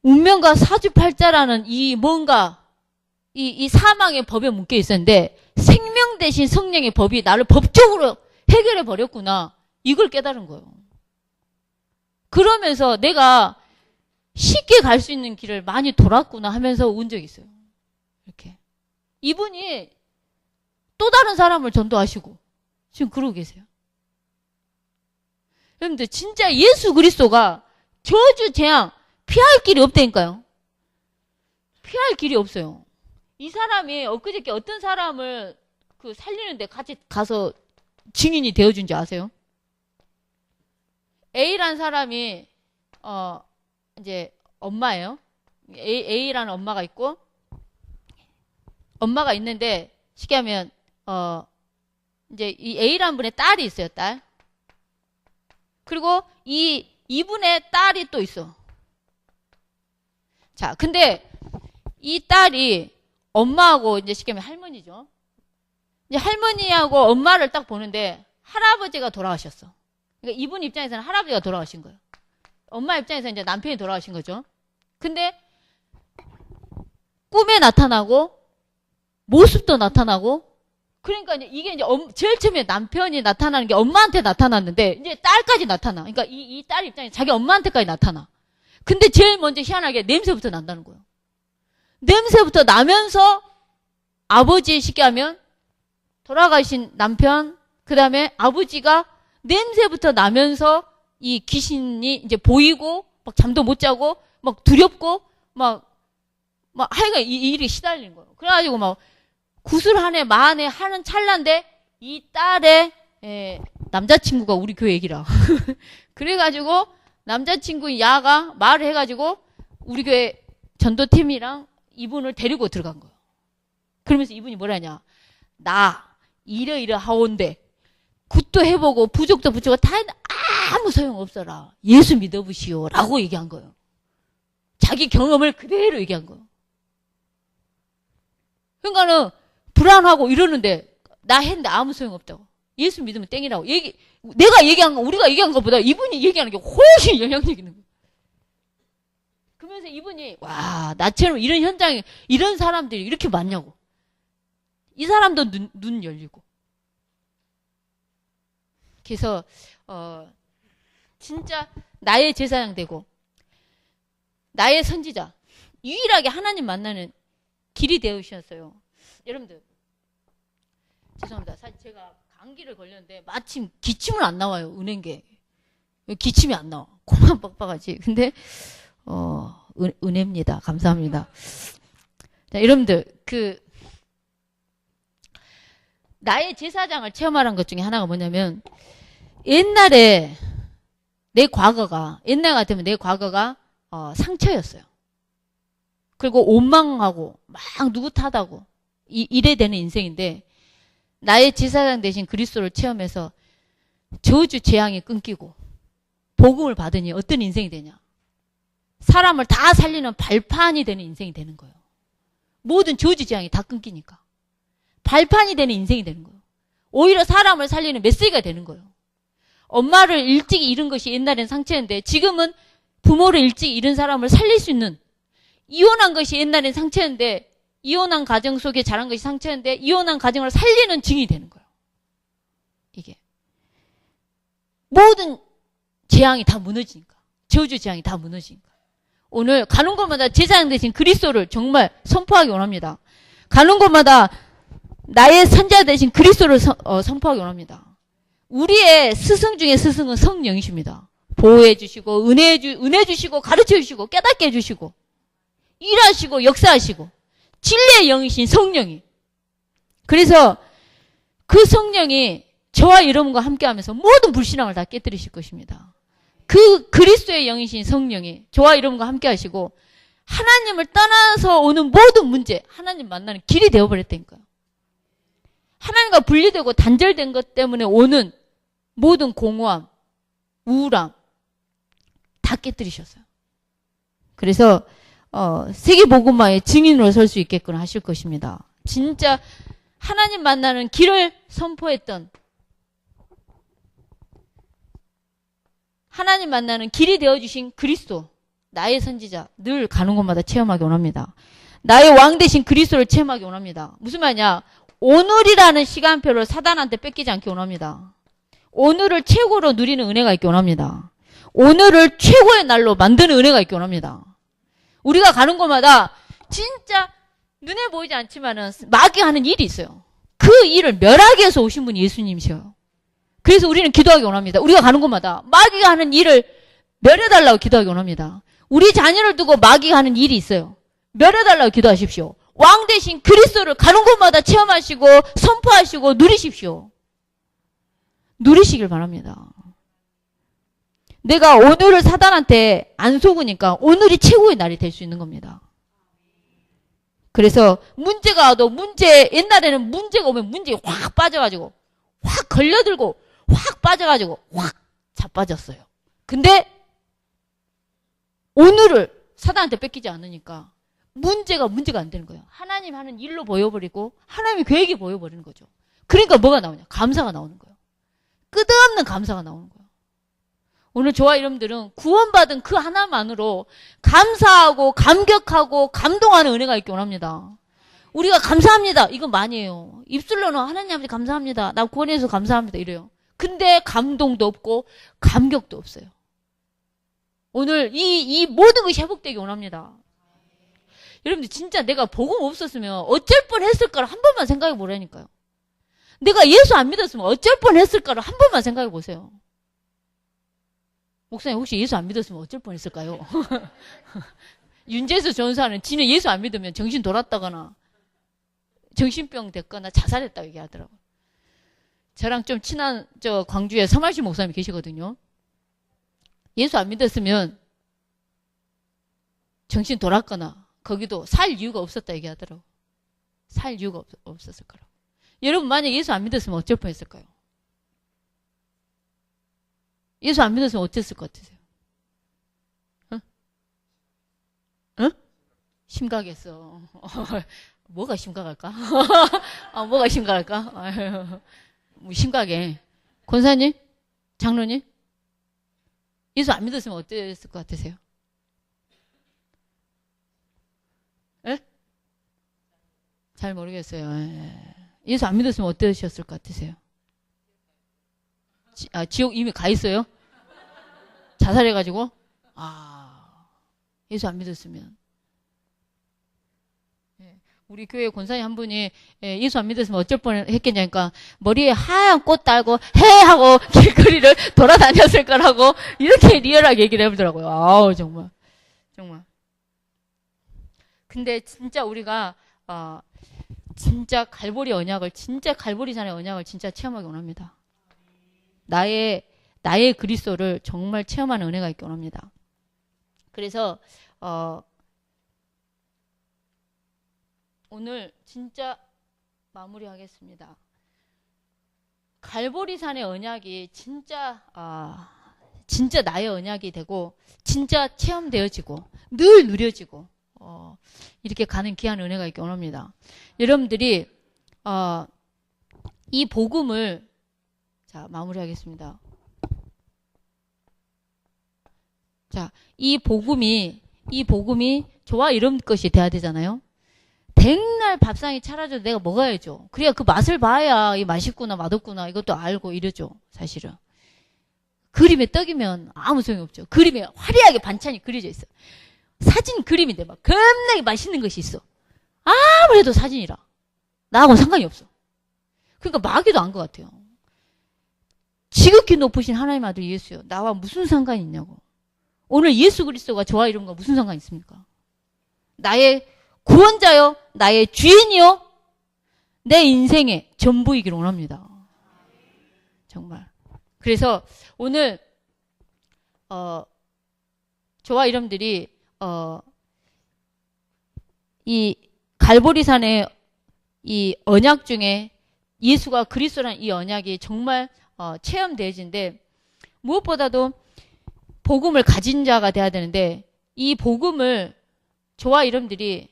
운명과 사주팔자라는 이 사망의 법에 묶여 있었는데 생명 대신 성령의 법이 나를 법적으로 해결해 버렸구나. 이걸 깨달은 거예요. 그러면서 내가 쉽게 갈 수 있는 길을 많이 돌았구나 하면서 온 적이 있어요. 이렇게. 이분이 또 다른 사람을 전도하시고 지금 그러고 계세요. 여러분들 진짜 예수 그리스도가 저주 재앙 피할 길이 없다니까요. 피할 길이 없어요. 이 사람이 엊그저께 어떤 사람을 살리는데 같이 가서 증인이 되어준 줄 아세요? A라는 사람이 이제 엄마예요. A라는 엄마가 있고 엄마가 있는데 쉽게 하면 이제 이 A라는 분의 딸이 있어요. 딸. 그리고 이분의 딸이 또 있어. 자, 근데 이 딸이 엄마하고 이제 쉽게 하면 할머니죠. 이제 할머니하고 엄마를 딱 보는데 할아버지가 돌아가셨어. 그러니까 이분 입장에서는 할아버지가 돌아가신 거예요. 엄마 입장에서 이제 남편이 돌아가신 거죠. 근데 꿈에 나타나고 모습도 나타나고 그러니까 이게 이제 제일 처음에 남편이 나타나는 게 엄마한테 나타났는데 이제 딸까지 나타나. 그러니까 이 딸 입장에서 자기 엄마한테까지 나타나. 근데 제일 먼저 희한하게 냄새부터 난다는 거예요. 냄새부터 나면서 아버지 쉽게 하면 돌아가신 남편 그 다음에 아버지가 냄새부터 나면서 이 귀신이 이제 보이고 막 잠도 못 자고 막 두렵고 막 하여간 이 일이 시달리는 거예요. 그래가지고 막 구슬 한 해, 만에 하는 찰나인데 이 딸의 남자친구가 우리 교회 애기라. 그래가지고 남자친구 야가 말을 해가지고 우리 교회 전도팀이랑 이분을 데리고 들어간 거예요. 그러면서 이분이 뭐라냐. 나 이러이러하온데 굿도 해보고 부족도 부족도 다 했는데 아무 소용없어라. 예수 믿어보시오. 라고 얘기한 거예요. 자기 경험을 그대로 얘기한 거예요. 그러니까는 불안하고 이러는데 나 했는데 아무 소용없다고. 예수 믿으면 땡이라고. 내가 얘기한 거, 우리가 얘기한 것보다 이분이 얘기하는 게 훨씬 영향력 있는 거예요. 그러면서 이분이, 와, 나처럼 이런 현장에, 이런 사람들이 이렇게 많냐고. 이 사람도 눈 열리고. 그래서, 진짜 나의 제사장 되고, 나의 선지자, 유일하게 하나님 만나는 길이 되으셨어요. 여러분들, 죄송합니다. 사실 제가 감기를 걸렸는데 마침 기침은 안 나와요. 은행계. 기침이 안 나와. 코만 뻑뻑하지. 근데 은혜입니다. 감사합니다. 자, 여러분들 나의 제사장을 체험하는 것 중에 하나가 뭐냐면 옛날에 내 과거가 옛날 같으면 내 과거가 상처였어요. 그리고 원망하고 막 누구 탓하고 이래 되는 인생인데 나의 제사장 대신 그리스도를 체험해서 저주 재앙이 끊기고 복음을 받으니 어떤 인생이 되냐. 사람을 다 살리는 발판이 되는 인생이 되는 거예요. 모든 저주 재앙이 다 끊기니까. 발판이 되는 인생이 되는 거예요. 오히려 사람을 살리는 메시지가 되는 거예요. 엄마를 일찍 잃은 것이 옛날엔 상처였는데 지금은 부모를 일찍 잃은 사람을 살릴 수 있는 이혼한 것이 옛날엔 상처였는데 이혼한 가정 속에 자란 것이 상처였는데 이혼한 가정을 살리는 증이 되는 거예요. 이게. 모든 재앙이 다 무너지니까. 저주 재앙이 다 무너지니까. 오늘 가는 곳마다 제사장 대신 그리스도를 정말 선포하기 원합니다. 가는 곳마다 나의 선지자 대신 그리스도를 선포하기 원합니다. 우리의 스승 중에 스승은 성령이십니다. 보호해 주시고 은혜 주시고 가르쳐 주시고 깨닫게 해 주시고 일하시고 역사하시고 진리의 영이신 성령이. 그래서 그 성령이 저와 여러분과 함께하면서 모든 불신앙을 다 깨뜨리실 것입니다. 그 그리스도의 영이신 성령이 저와 여러분과 함께하시고 하나님을 떠나서 오는 모든 문제, 하나님 만나는 길이 되어버렸다니까요. 하나님과 분리되고 단절된 것 때문에 오는 모든 공허함, 우울함 다 깨뜨리셨어요. 그래서 세계복음화의 증인으로 설 수 있게끔 하실 것입니다. 진짜 하나님 만나는 길을 선포했던 하나님 만나는 길이 되어주신 그리스도, 나의 선지자 늘 가는 곳마다 체험하기 원합니다. 나의 왕 대신 그리스도를 체험하기 원합니다. 무슨 말이냐? 오늘이라는 시간표를 사단한테 뺏기지 않기 원합니다. 오늘을 최고로 누리는 은혜가 있기 원합니다. 오늘을 최고의 날로 만드는 은혜가 있기 원합니다. 우리가 가는 곳마다 진짜 눈에 보이지 않지만은 마귀하는 일이 있어요. 그 일을 멸하기 위해서 오신 분이 예수님이셔요. 그래서 우리는 기도하기 원합니다. 우리가 가는 곳마다 마귀가 하는 일을 멸해달라고 기도하기 원합니다. 우리 자녀를 두고 마귀가 하는 일이 있어요. 멸해달라고 기도하십시오. 왕 대신 그리스도를 가는 곳마다 체험하시고 선포하시고 누리십시오. 누리시길 바랍니다. 내가 오늘을 사단한테 안 속으니까 오늘이 최고의 날이 될 수 있는 겁니다. 그래서 문제가 와도 옛날에는 문제가 오면 문제에 확 빠져가지고 확 걸려들고 확 빠져가지고 확 자빠졌어요. 근데 오늘을 사단한테 뺏기지 않으니까 문제가 안 되는 거예요. 하나님 하는 일로 보여버리고 하나님의 계획이 보여버리는 거죠. 그러니까 뭐가 나오냐? 감사가 나오는 거예요. 끝없는 감사가 나오는 거예요. 오늘 저와 여러분들은 구원받은 그 하나만으로 감사하고 감격하고 감동하는 은혜가 있기 원합니다. 우리가 감사합니다. 이건 많이에요. 입술로는 하나님 아버지 감사합니다. 나 구원해서 감사합니다. 이래요. 근데 감동도 없고 감격도 없어요. 오늘 이 모든 것이 회복되기 원합니다. 여러분들 진짜 내가 복음 없었으면 어쩔 뻔했을까를 한 번만 생각해 보라니까요. 내가 예수 안 믿었으면 어쩔 뻔했을까를 한 번만 생각해 보세요. 목사님 혹시 예수 안 믿었으면 어쩔 뻔했을까요? 윤재수 전사는 지는 예수 안 믿으면 정신 돌았다거나 정신병 됐거나 자살했다고 얘기하더라고요. 저랑 좀 친한 광주에 서말시 목사님 계시거든요. 예수 안 믿었으면 정신 돌았거나 거기도 살 이유가 없었다 얘기하더라고. 살 이유가 없었을 거라고. 여러분 만약 예수 안 믿었으면 어쩔 뻔했을까요? 예수 안 믿었으면 어땠을 것 같으세요? 응? 응? 심각했어. 뭐가 심각할까? 뭐가 심각할까? 뭐 심각해. 권사님? 장로님? 예수 안 믿었으면 어땠을 것 같으세요? 에? 잘 모르겠어요. 예수 안 믿었으면 어떠셨을 것 같으세요? 지옥 이미 가 있어요? 자살해가지고? 예수 안 믿었으면. 우리 교회 권사님 한 분이 예수 안 믿었으면 어쩔 뻔했겠냐니까 머리에 하얀 꽃 달고 해 하고 길거리를 돌아다녔을 거라고 이렇게 리얼하게 얘기를 해보더라고요. 아우 정말. 근데 진짜 우리가 진짜 갈보리 언약을 진짜 갈보리산의 언약을 진짜 체험하기 원합니다. 나의 그리스도를 정말 체험하는 은혜가 있기 원합니다. 그래서 오늘 진짜 마무리하겠습니다. 갈보리산의 언약이 진짜 나의 언약이 되고 진짜 체험되어지고 늘 누려지고 이렇게 가는 귀한 은혜가 있기 원합니다. 여러분들이 이 복음을 자 마무리하겠습니다. 자, 이 복음이 저와 여러분 것이 돼야 되잖아요. 백날 밥상이 차려져도 내가 먹어야죠. 그래야 그 맛을 봐야 이 맛있구나 맛없구나 이것도 알고 이러죠. 사실은. 그림의 떡이면 아무 소용이 없죠. 그림에 화려하게 반찬이 그려져 있어. 사진 그림인데 막 겁나게 맛있는 것이 있어. 아무래도 사진이라. 나하고는 상관이 없어. 그러니까 마귀도 안 것 같아요. 지극히 높으신 하나님 아들 예수요. 나와 무슨 상관이 있냐고. 오늘 예수 그리스도가 저와 이런 거 무슨 상관이 있습니까? 나의 구원자요. 나의 주인이요. 내 인생의 전부이기를 원합니다. 정말. 그래서 오늘 저와 여러분들이 이 갈보리산의 이 언약 중에 예수가 그리스도라는 이 언약이 정말 체험되어진데 무엇보다도 복음을 가진 자가 돼야 되는데 이 복음을 저와 여러분들이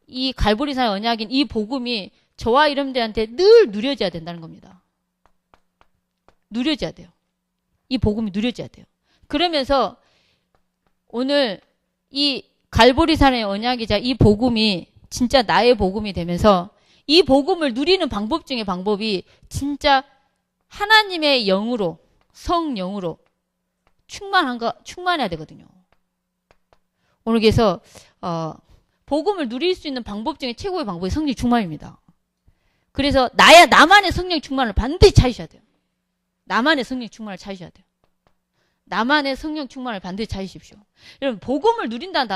이 갈보리산의 언약인 이 복음이 저와 여러분들한테 늘 누려져야 된다는 겁니다. 누려져야 돼요. 이 복음이 누려져야 돼요. 그러면서 오늘 이 갈보리산의 언약이자 이 복음이 진짜 나의 복음이 되면서 이 복음을 누리는 방법 중에 방법이 진짜 하나님의 영으로 성령으로 충만해야 되거든요. 오늘 그래서 복음을 누릴 수 있는 방법 중에 최고의 방법이 성령 충만입니다. 그래서 나만의 성령 충만을 반드시 찾으셔야 돼요. 나만의 성령 충만을 찾으셔야 돼요. 나만의 성령 충만을 반드시 찾으십시오. 여러분 복음을 누린다는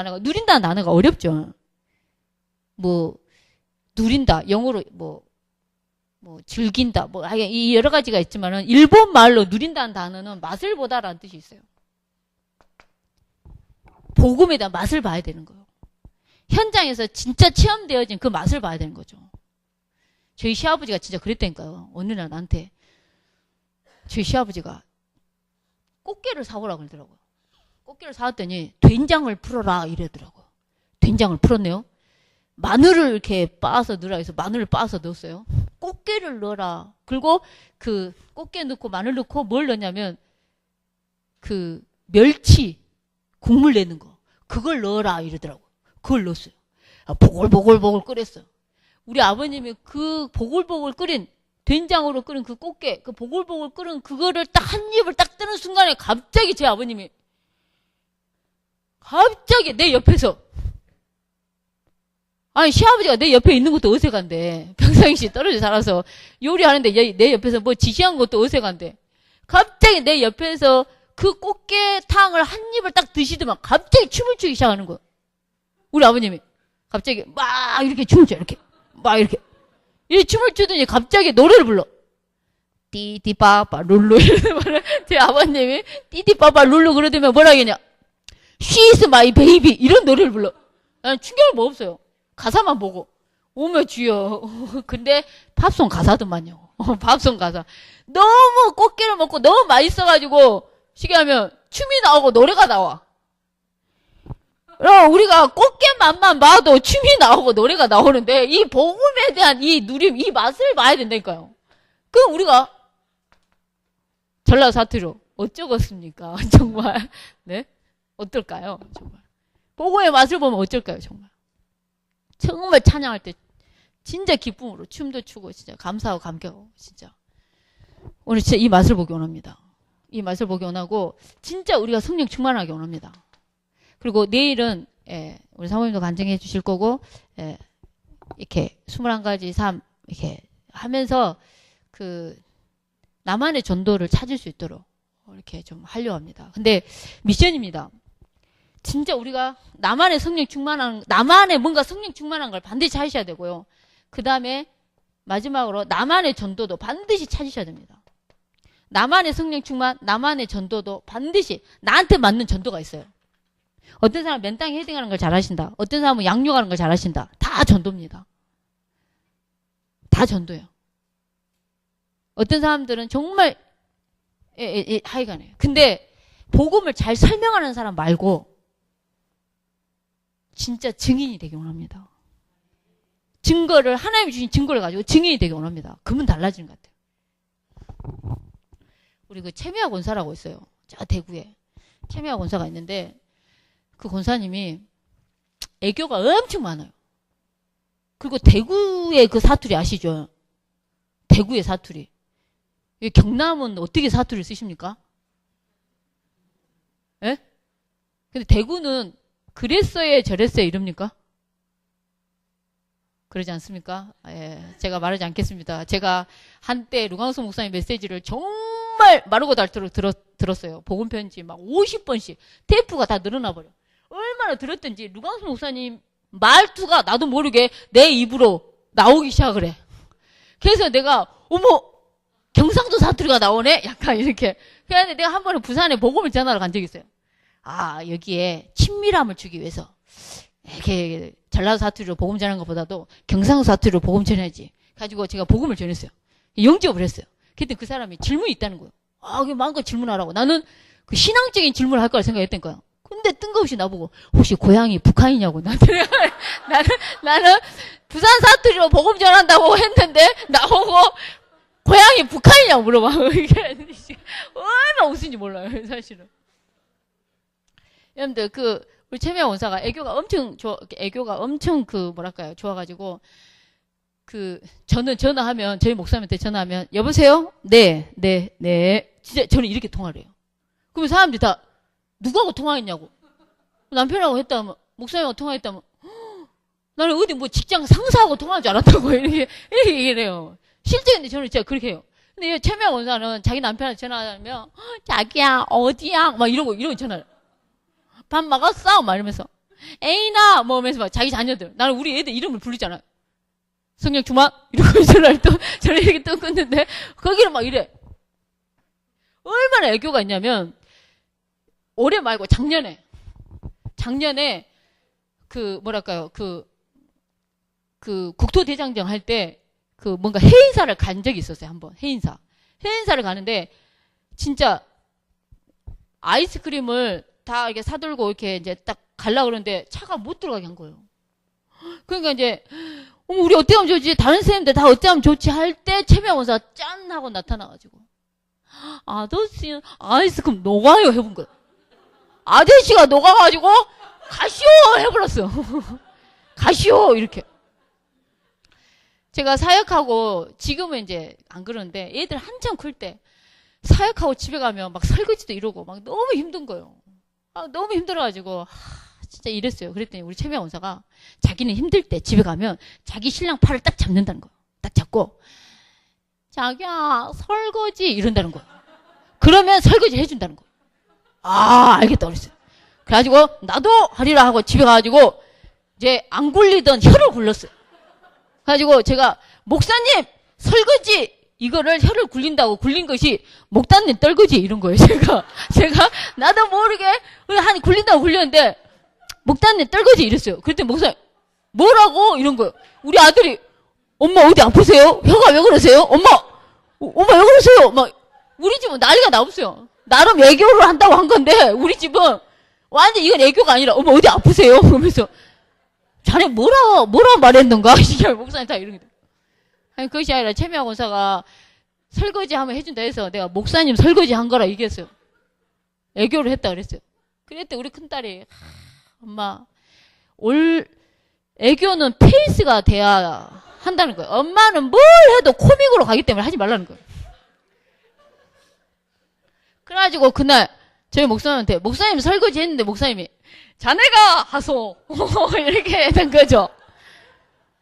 단어가 어렵죠. 뭐 누린다 영어로 뭐 즐긴다 이 여러 가지가 있지만은 일본 말로 누린다는 단어는 맛을 보다라는 뜻이 있어요. 복음에다 맛을 봐야 되는 거예요. 현장에서 진짜 체험되어진 그 맛을 봐야 되는 거죠. 저희 시아버지가 진짜 그랬다니까요. 어느 날 나한테 저희 시아버지가 꽃게를 사오라고 그러더라고요. 꽃게를 사왔더니 된장을 풀어라 이러더라고요. 된장을 풀었네요. 마늘을 이렇게 빻아서 넣으라 해서 마늘을 빻아서 넣었어요. 꽃게를 넣어라. 그리고 그 꽃게 넣고 마늘 넣고 뭘 넣냐면 그 멸치 국물 내는 거 그걸 넣어라 이러더라고요. 그걸 넣었어요. 보글보글 끓였어요. 우리 아버님이 그 보글보글 끓인 된장으로 끓인 그 꽃게 그 보글보글 끓인 그거를 딱 한 입을 딱 뜨는 순간에 갑자기 제 아버님이 갑자기 내 옆에서 아니 시아버지가 내 옆에 있는 것도 어색한데 평상시 떨어져 살아서 요리하는데 내 옆에서 뭐 지시한 것도 어색한데 갑자기 내 옆에서 그 꽃게탕을 한 입을 딱 드시더만 갑자기 춤을 추기 시작하는 거예요. 우리 아버님이 갑자기 막 이렇게 춤을 춰요. 이렇게 막 이렇게 춤을 추더니 갑자기 노래를 불러. 띠띠빠빠 룰루 이러면 제 아버님이 띠띠빠빠 룰루 그러더면 뭐라 하겠냐? She's my baby 이런 노래를 불러. 나는 충격을 뭐 없어요. 가사만 보고 오며 주여. 근데 팝송 가사더만요. 팝송 가사. 너무 꽃게를 먹고 너무 맛있어가지고 시계 하면 춤이 나오고 노래가 나와. 우리가 꽃게 맛만 봐도 춤이 나오고 노래가 나오는데 이 복음에 대한 이 누림, 이 맛을 봐야 된다니까요. 그럼 우리가 전라도 사투리로 어쩌겠습니까? 정말. 네? 어떨까요? 정말. 복음의 맛을 보면 어쩔까요? 정말. 정말 찬양할 때 진짜 기쁨으로 춤도 추고 진짜 감사하고 감격하고 진짜. 오늘 진짜 이 맛을 보기 원합니다. 이 맛을 보기 원하고 진짜 우리가 성령 충만하게 원합니다. 그리고 내일은 우리 사모님도 간증해 주실 거고 이렇게 21가지 삶 이렇게 하면서 그 나만의 전도를 찾을 수 있도록 이렇게 좀 하려고 합니다. 근데 미션입니다. 진짜 우리가 나만의 성령 충만한 나만의 뭔가 성령 충만한 걸 반드시 찾으셔야 되고요. 그 다음에 마지막으로 나만의 전도도 반드시 찾으셔야 됩니다. 나만의 성령 충만, 나만의 전도도 반드시 나한테 맞는 전도가 있어요. 어떤 사람은 맨땅에 헤딩하는 걸 잘하신다. 어떤 사람은 양육하는 걸 잘하신다. 다 전도입니다. 다 전도예요. 어떤 사람들은 정말 하여간에. 근데 복음을 잘 설명하는 사람 말고 진짜 증인이 되기 원합니다. 증거를 하나님이 주신 증거를 가지고 증인이 되기 원합니다. 그러면 달라지는 것 같아요. 우리 그 채미아 권사라고 있어요. 저 대구에 채미아 권사가 있는데 그 권사님이 애교가 엄청 많아요. 그리고 대구의 그 사투리 아시죠? 대구의 사투리. 경남은 어떻게 사투리를 쓰십니까? 예? 근데 대구는 그랬어요, 저랬어요 이럽니까? 그러지 않습니까? 예, 제가 말하지 않겠습니다. 제가 한때 루강수 목사님 메시지를 정말 마르고 닳도록 들었어요. 복음 편지 막 50번씩 테이프가 다 늘어나 버려. 얼마나 들었든지 루강수 목사님 말투가 나도 모르게 내 입으로 나오기 시작을 해. 그래서 내가 어머 경상도 사투리가 나오네? 약간 이렇게. 그런데 내가 한 번은 부산에 복음을 전하러 간 적이 있어요. 아 여기에 친밀함을 주기 위해서 이렇게 전라도 사투리로 복음 전하는 것보다도 경상도 사투리로 복음 전해야지. 가지고 제가 복음을 전했어요. 영접을 했어요. 그때 그 사람이 질문이 있다는 거예요. 아, 그 마음껏 질문하라고. 나는 그 신앙적인 질문을 할 거라 생각했던 거야. 근데 뜬금없이 나보고 혹시 고향이 북한이냐고 나한테. 나는 부산 사투리로 복음 전한다고 했는데 나보고 고향이 북한이냐고 물어봐. 얼마나 웃은지 몰라요, 사실은. 여러분들 우리 최미아 원사가 애교가 엄청 뭐랄까요 좋아가지고 저는 전화하면 저희 목사님한테 전화하면 여보세요? 네. 진짜 저는 이렇게 통화를 해요. 그러면 사람들이 다 누구하고 통화했냐고. 남편하고 했다면 목사님하고 통화했다면 나는 어디 뭐 직장 상사하고 통화한 줄 알았다고 이렇게 얘기를 해요. 실제 근데 저는 진짜 그렇게 해요. 근데 최미아 원사는 자기 남편한테 전화하면 자기야 어디야 막 이러고 전화를. 밥 먹었어? 막 이러면서 에이나 뭐 하면서 막 자기 자녀들 나는 우리 애들 이름을 부르잖아. 성령 충만 이러고 전화를 또 저를 이렇게 또 끊는데 거기를 막 이래. 얼마나 애교가 있냐면 올해 말고 작년에 뭐랄까요 국토대장정 할 때 뭔가 해인사를 간 적이 있었어요. 한번 해인사를 가는데 진짜 아이스크림을 다 이렇게 사들고 이렇게 이제 딱 가려고 그러는데 차가 못 들어가게 한 거예요. 그러니까 이제 어머 우리 어떻게 하면 좋지? 다른 선생님들 다 어떻게 하면 좋지? 할 때 최미아 원사가 짠 하고 나타나가지고 아저씨 아이스크림 녹아요 해본 거예요. 아저씨가 녹아가지고 가시오 해버렸어. 가시오 이렇게. 제가 사역하고 지금은 이제 안 그러는데 애들 한참 클 때 사역하고 집에 가면 막 설거지도 이러고 막 너무 힘든 거예요. 너무 힘들어가지고 진짜 이랬어요. 그랬더니 우리 최미아 원사가 자기는 힘들 때 집에 가면 자기 신랑 팔을 딱 잡는다는 거예요. 딱 잡고 자기야 설거지 이런다는 거예요. 그러면 설거지 해준다는 거예요. 알겠다 그랬어요. 그래가지고 나도 하리라 하고 집에 가가지고 이제 안 굴리던 혀를 굴렀어요. 그래가지고 제가 목사님 설거지 이거를 혀를 굴린다고 굴린 것이 목 닿는 떨거지 이런 거예요. 제가 나도 모르게 한 굴린다고 굴렸는데 목 닿는 떨거지 이랬어요. 그랬더니 목사님 뭐라고 이런 거예요. 우리 아들이 엄마 어디 아프세요? 혀가 왜 그러세요? 엄마 왜 그러세요? 막 우리 집은 난리가 나없어요. 나름 애교를 한다고 한 건데 우리 집은 완전 이건 애교가 아니라 엄마 어디 아프세요? 그러면서 자네 뭐라 말했는가? 목사님 다 이런 게. 아니 그것이 아니라 최미아 권사가 설거지 하면 해준다 해서 내가 목사님 설거지 한 거라 얘기했어요. 애교를 했다 그랬어요. 그랬더니 우리 큰딸이 엄마 애교는 페이스가 돼야 한다는 거예요. 엄마는 뭘 해도 코믹으로 가기 때문에 하지 말라는 거예요. 그래가지고 그날 저희 목사님한테 목사님 설거지 했는데 목사님이 자네가 하소 이렇게 된 거죠.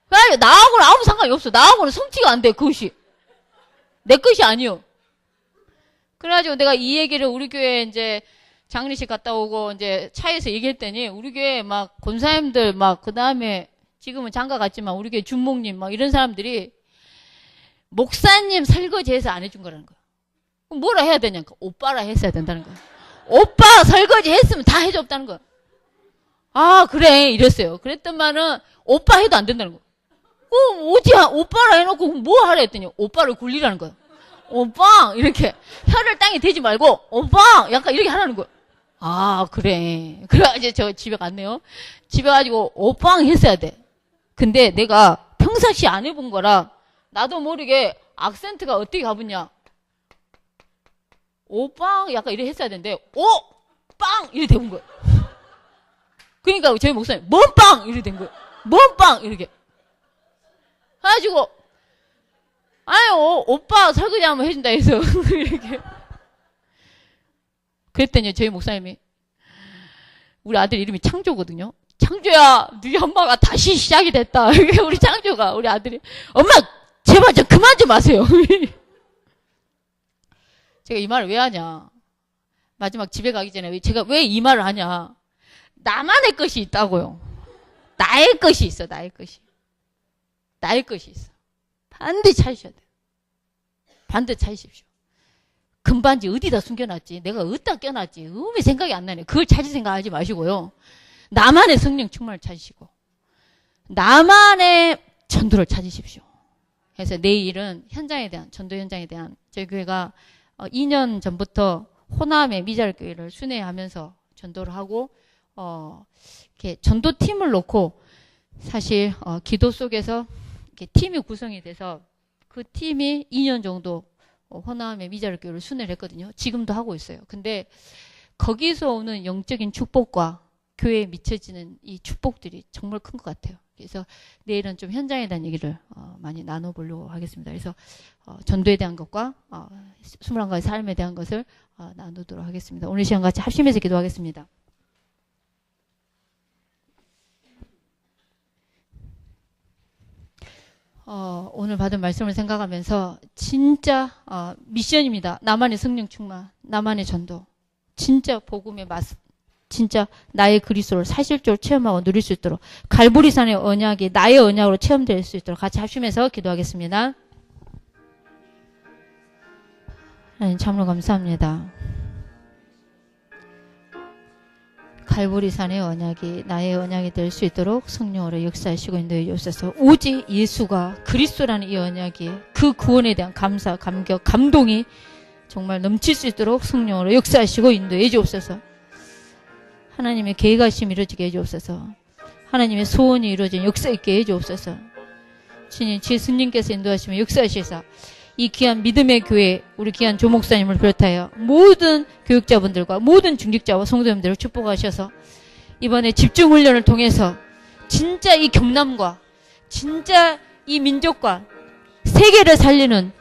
그래가지고 나하고는 아무 상관이 없어. 나하고는 성취가 안 돼. 그것이 내 것이 아니요. 그래가지고 내가 이 얘기를 우리 교회 이제 장례식 갔다 오고 이제 차에서 얘기했더니 우리 교회 막 권사님들 막 그 다음에 지금은 장가 갔지만 우리 교회 준목님 막 이런 사람들이 목사님 설거지해서 안 해준 거라는 거야. 그럼 뭐라 해야 되냐니까 오빠라 했어야 된다는 거야. 오빠 설거지 했으면 다 해줬다는 거야. 아 그래 이랬어요. 그랬더만은 오빠 해도 안 된다는 거야. 어디야 오빠라 해놓고 뭐 하라 했더니 오빠를 굴리라는 거야. 오빠 이렇게 혀를 땅에 대지 말고 오빠 약간 이렇게 하라는 거야. 아 그래. 그래가지고 저 집에 갔네요. 집에 가지고 오빵 했어야 돼. 근데 내가 평상시 안 해본 거라 나도 모르게 악센트가 어떻게 가붙냐. 오빵 약간 이렇게 했어야 되는데 오빵 이렇게 돼본 거야. 그러니까 저희 목사님 뭔빵 이렇게 된 거야. 뭔빵 이렇게. 그래가지고 아유 오빠 설거지 한번 해준다 해서 이렇게 그랬더니 저희 목사님이 우리 아들 이름이 창조거든요. 창조야 네 엄마가 다시 시작이 됐다. 우리 창조가 우리 아들이 엄마 제발 좀 그만 좀 하세요. 제가 이 말을 왜 하냐. 마지막 집에 가기 전에 제가 왜 이 말을 하냐. 나만의 것이 있다고요. 나의 것이 있어. 나의 것이 있어. 반드시 찾으셔야 돼요. 반드시 찾으십시오. 금반지 어디다 숨겨놨지? 내가 어디다 껴놨지? 음이 생각이 안 나네. 그걸 찾을 생각하지 마시고요. 나만의 성령 충만을 찾으시고 나만의 전도를 찾으십시오. 그래서 내일은 현장에 대한 전도 현장에 대한 저희 교회가 2년 전부터 호남의 미자립교회를 순회하면서 전도를 하고 이렇게 전도팀을 놓고 사실 기도 속에서 이렇게 팀이 구성이 돼서 그 팀이 2년 정도 호남의 미자립교회를 순회를 했거든요. 지금도 하고 있어요. 근데 거기서 오는 영적인 축복과 교회에 미쳐지는 이 축복들이 정말 큰 것 같아요. 그래서 내일은 좀 현장에 대한 얘기를 많이 나눠보려고 하겠습니다. 그래서 전도에 대한 것과 21가지 삶에 대한 것을 나누도록 하겠습니다. 오늘 시간 같이 합심해서 기도하겠습니다. 오늘 받은 말씀을 생각하면서 진짜 미션입니다. 나만의 성령 충만, 나만의 전도. 진짜 복음의 맛, 진짜 나의 그리스도를 사실적으로 체험하고 누릴 수 있도록 갈보리산의 언약이 나의 언약으로 체험될 수 있도록 같이 합심해서 기도하겠습니다. 하나님 참으로 감사합니다. 갈보리산의 언약이 나의 언약이 될 수 있도록 성령으로 역사하시고 인도해 주옵소서. 오직 예수가 그리스도라는 이 언약이 그 구원에 대한 감사, 감격, 감동이 정말 넘칠 수 있도록 성령으로 역사하시고 인도해 주옵소서. 하나님의 계획하심이 이루어지게 해주옵소서. 하나님의 소원이 이루어진 역사 있게 해주옵소서. 주님, 예수님께서 인도하시면 역사하시사 이 귀한 믿음의 교회, 우리 귀한 조 목사님을 비롯하여 모든 교육자분들과 모든 중직자와 성도님들을 축복하셔서 이번에 집중훈련을 통해서 진짜 이 경남과 진짜 이 민족과 세계를 살리는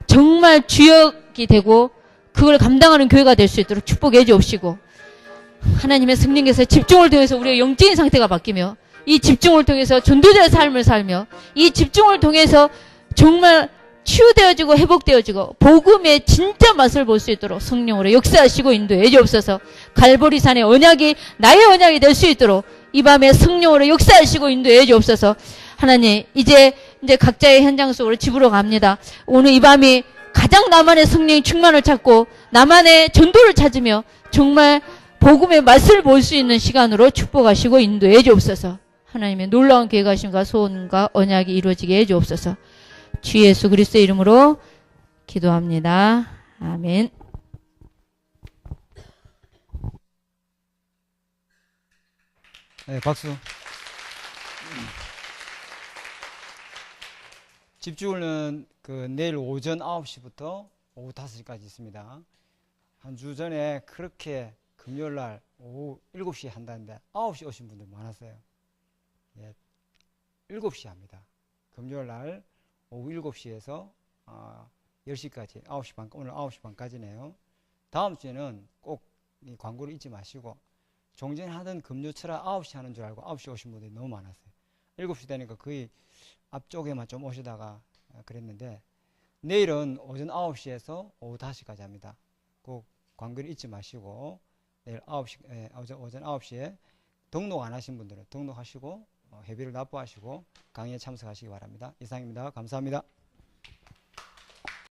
정말 주역이 되고 그걸 감당하는 교회가 될 수 있도록 축복해 주옵시고, 하나님의 성령께서 집중을 통해서 우리의 영적인 상태가 바뀌며 이 집중을 통해서 전도자의 삶을 살며 이 집중을 통해서 정말 치유되어지고 회복되어지고 복음의 진짜 맛을 볼 수 있도록 성령으로 역사하시고 인도해 주옵소서. 갈보리산의 언약이 나의 언약이 될 수 있도록 이 밤에 성령으로 역사하시고 인도해 주옵소서. 하나님, 이제 이제 각자의 현장 속으로 집으로 갑니다. 오늘 이 밤이 가장 나만의 성령 충만을 찾고 나만의 전도를 찾으며 정말 복음의 맛을 볼 수 있는 시간으로 축복하시고 인도해 주옵소서. 하나님의 놀라운 계획하심과 소원과 언약이 이루어지게 해 주옵소서. 주 예수 그리스도의 이름으로 기도합니다. 아멘. 네, 박수. 집주일은 내일 오전 9시부터 오후 5시까지 있습니다. 한 주 전에 그렇게 금요일 날 오후 7시에 한다는데 9시 오신 분들 많았어요. 예, 7시에 합니다. 금요일 날 오후 7시에서 10시까지 9시 반, 오늘 9시 반까지네요. 다음 주에는 꼭 이 광고를 잊지 마시고 종전하던 금요철에 9시 하는 줄 알고 9시 오신 분들이 너무 많았어요. 7시 되니까 거의 앞쪽에만 좀 오시다가 그랬는데 내일은 오전 9시에서 오후 5시까지 합니다. 꼭 광고를 잊지 마시고 내일 오전 9시에 등록 안 하신 분들은 등록하시고 회비를 납부하시고 강의에 참석하시기 바랍니다. 이상입니다. 감사합니다.